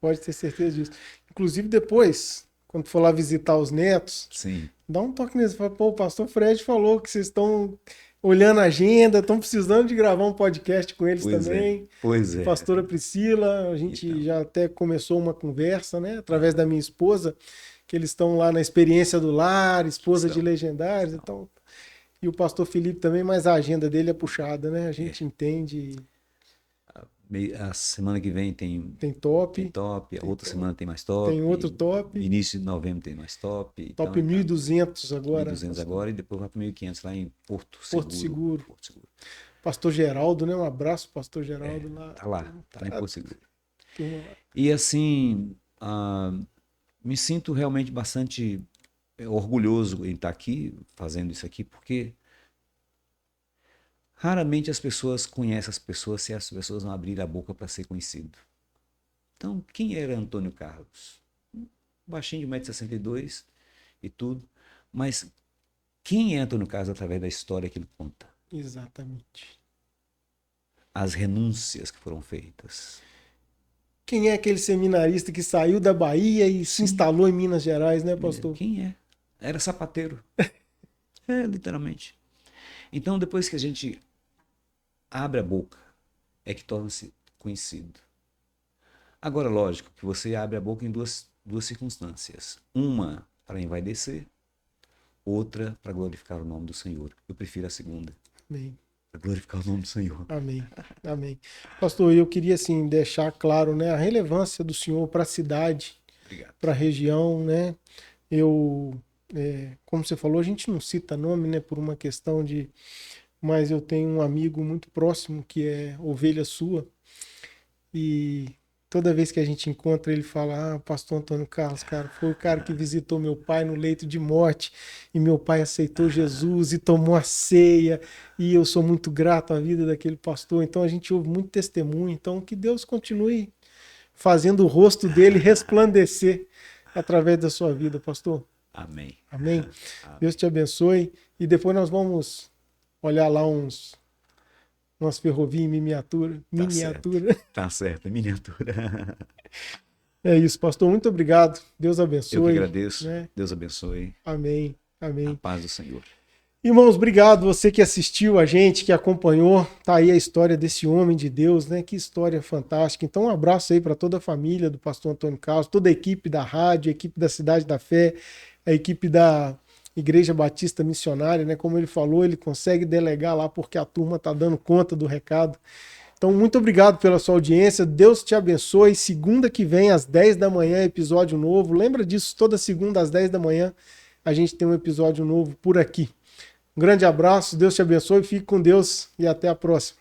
Pode ter certeza disso. Inclusive, depois, quando for lá visitar os netos, Sim. dá um toque neles. Fala, pô, o pastor Fred falou que vocês estão olhando a agenda, estão precisando de gravar um podcast com eles Pois também. Pois é. Pastora Priscila, a gente Então. já até começou uma conversa, né? Através da minha esposa, que eles estão lá na experiência do lar, esposa de legendários, então. E o pastor Felipe também, mas a agenda dele é puxada, né? A gente entende. A semana que vem tem top. A outra semana tem mais top. Tem outro top. Início de novembro tem mais top. Top então, 1.200 agora. 1.200 agora e depois vai para 1.500 lá em Porto Seguro. Porto Seguro. Pastor Geraldo, né? Um abraço, pastor Geraldo. Lá tá lá em Porto Seguro. Lá. E assim, me sinto realmente bastante orgulhoso em estar aqui, fazendo isso aqui, porque raramente as pessoas conhecem as pessoas se as pessoas não abrirem a boca para ser conhecido. Então, quem era Antônio Carlos? Baixinho de 1,62 m e tudo, mas quem é Antônio Carlos através da história que ele conta? Exatamente. As renúncias que foram feitas. Quem é aquele seminarista que saiu da Bahia e se instalou em Minas Gerais, né, pastor? Quem é? Era sapateiro. Literalmente. Então, depois que a gente abre a boca, é que torna-se conhecido. Agora, lógico que você abre a boca em duas circunstâncias. Uma para envaidecer, outra para glorificar o nome do Senhor. Eu prefiro a segunda. Amém. Para glorificar o nome do Senhor. Amém. Amém. Pastor, eu queria assim deixar claro, né, a relevância do Senhor para a cidade, para a região, né? Como você falou, a gente não cita nome, né, por uma questão de... Mas eu tenho um amigo muito próximo que é ovelha sua e toda vez que a gente encontra ele fala, pastor Antônio Carlos, cara, foi o cara que visitou meu pai no leito de morte e meu pai aceitou Jesus e tomou a ceia e eu sou muito grato à vida daquele pastor. Então a gente ouve muito testemunho, então que Deus continue fazendo o rosto dele resplandecer através da sua vida, pastor. Amém. Amém. Deus te abençoe. E depois nós vamos olhar lá umas ferrovias em miniatura. Tá certo, miniatura. É isso, pastor. Muito obrigado. Deus abençoe. Eu que agradeço. Né? Deus abençoe. Amém. Amém. A paz do Senhor. Irmãos, obrigado você que assistiu a gente, que acompanhou. Tá aí a história desse homem de Deus, né? Que história fantástica. Então, um abraço aí para toda a família do pastor Antônio Carlos, toda a equipe da rádio, a equipe da Cidade da Fé, a equipe da Igreja Batista Missionária, né? Como ele falou, ele consegue delegar lá porque a turma tá dando conta do recado. Então, muito obrigado pela sua audiência. Deus te abençoe. Segunda que vem, às 10 da manhã, episódio novo. Lembra disso, toda segunda às 10 da manhã a gente tem um episódio novo por aqui. Um grande abraço, Deus te abençoe, fique com Deus e até a próxima.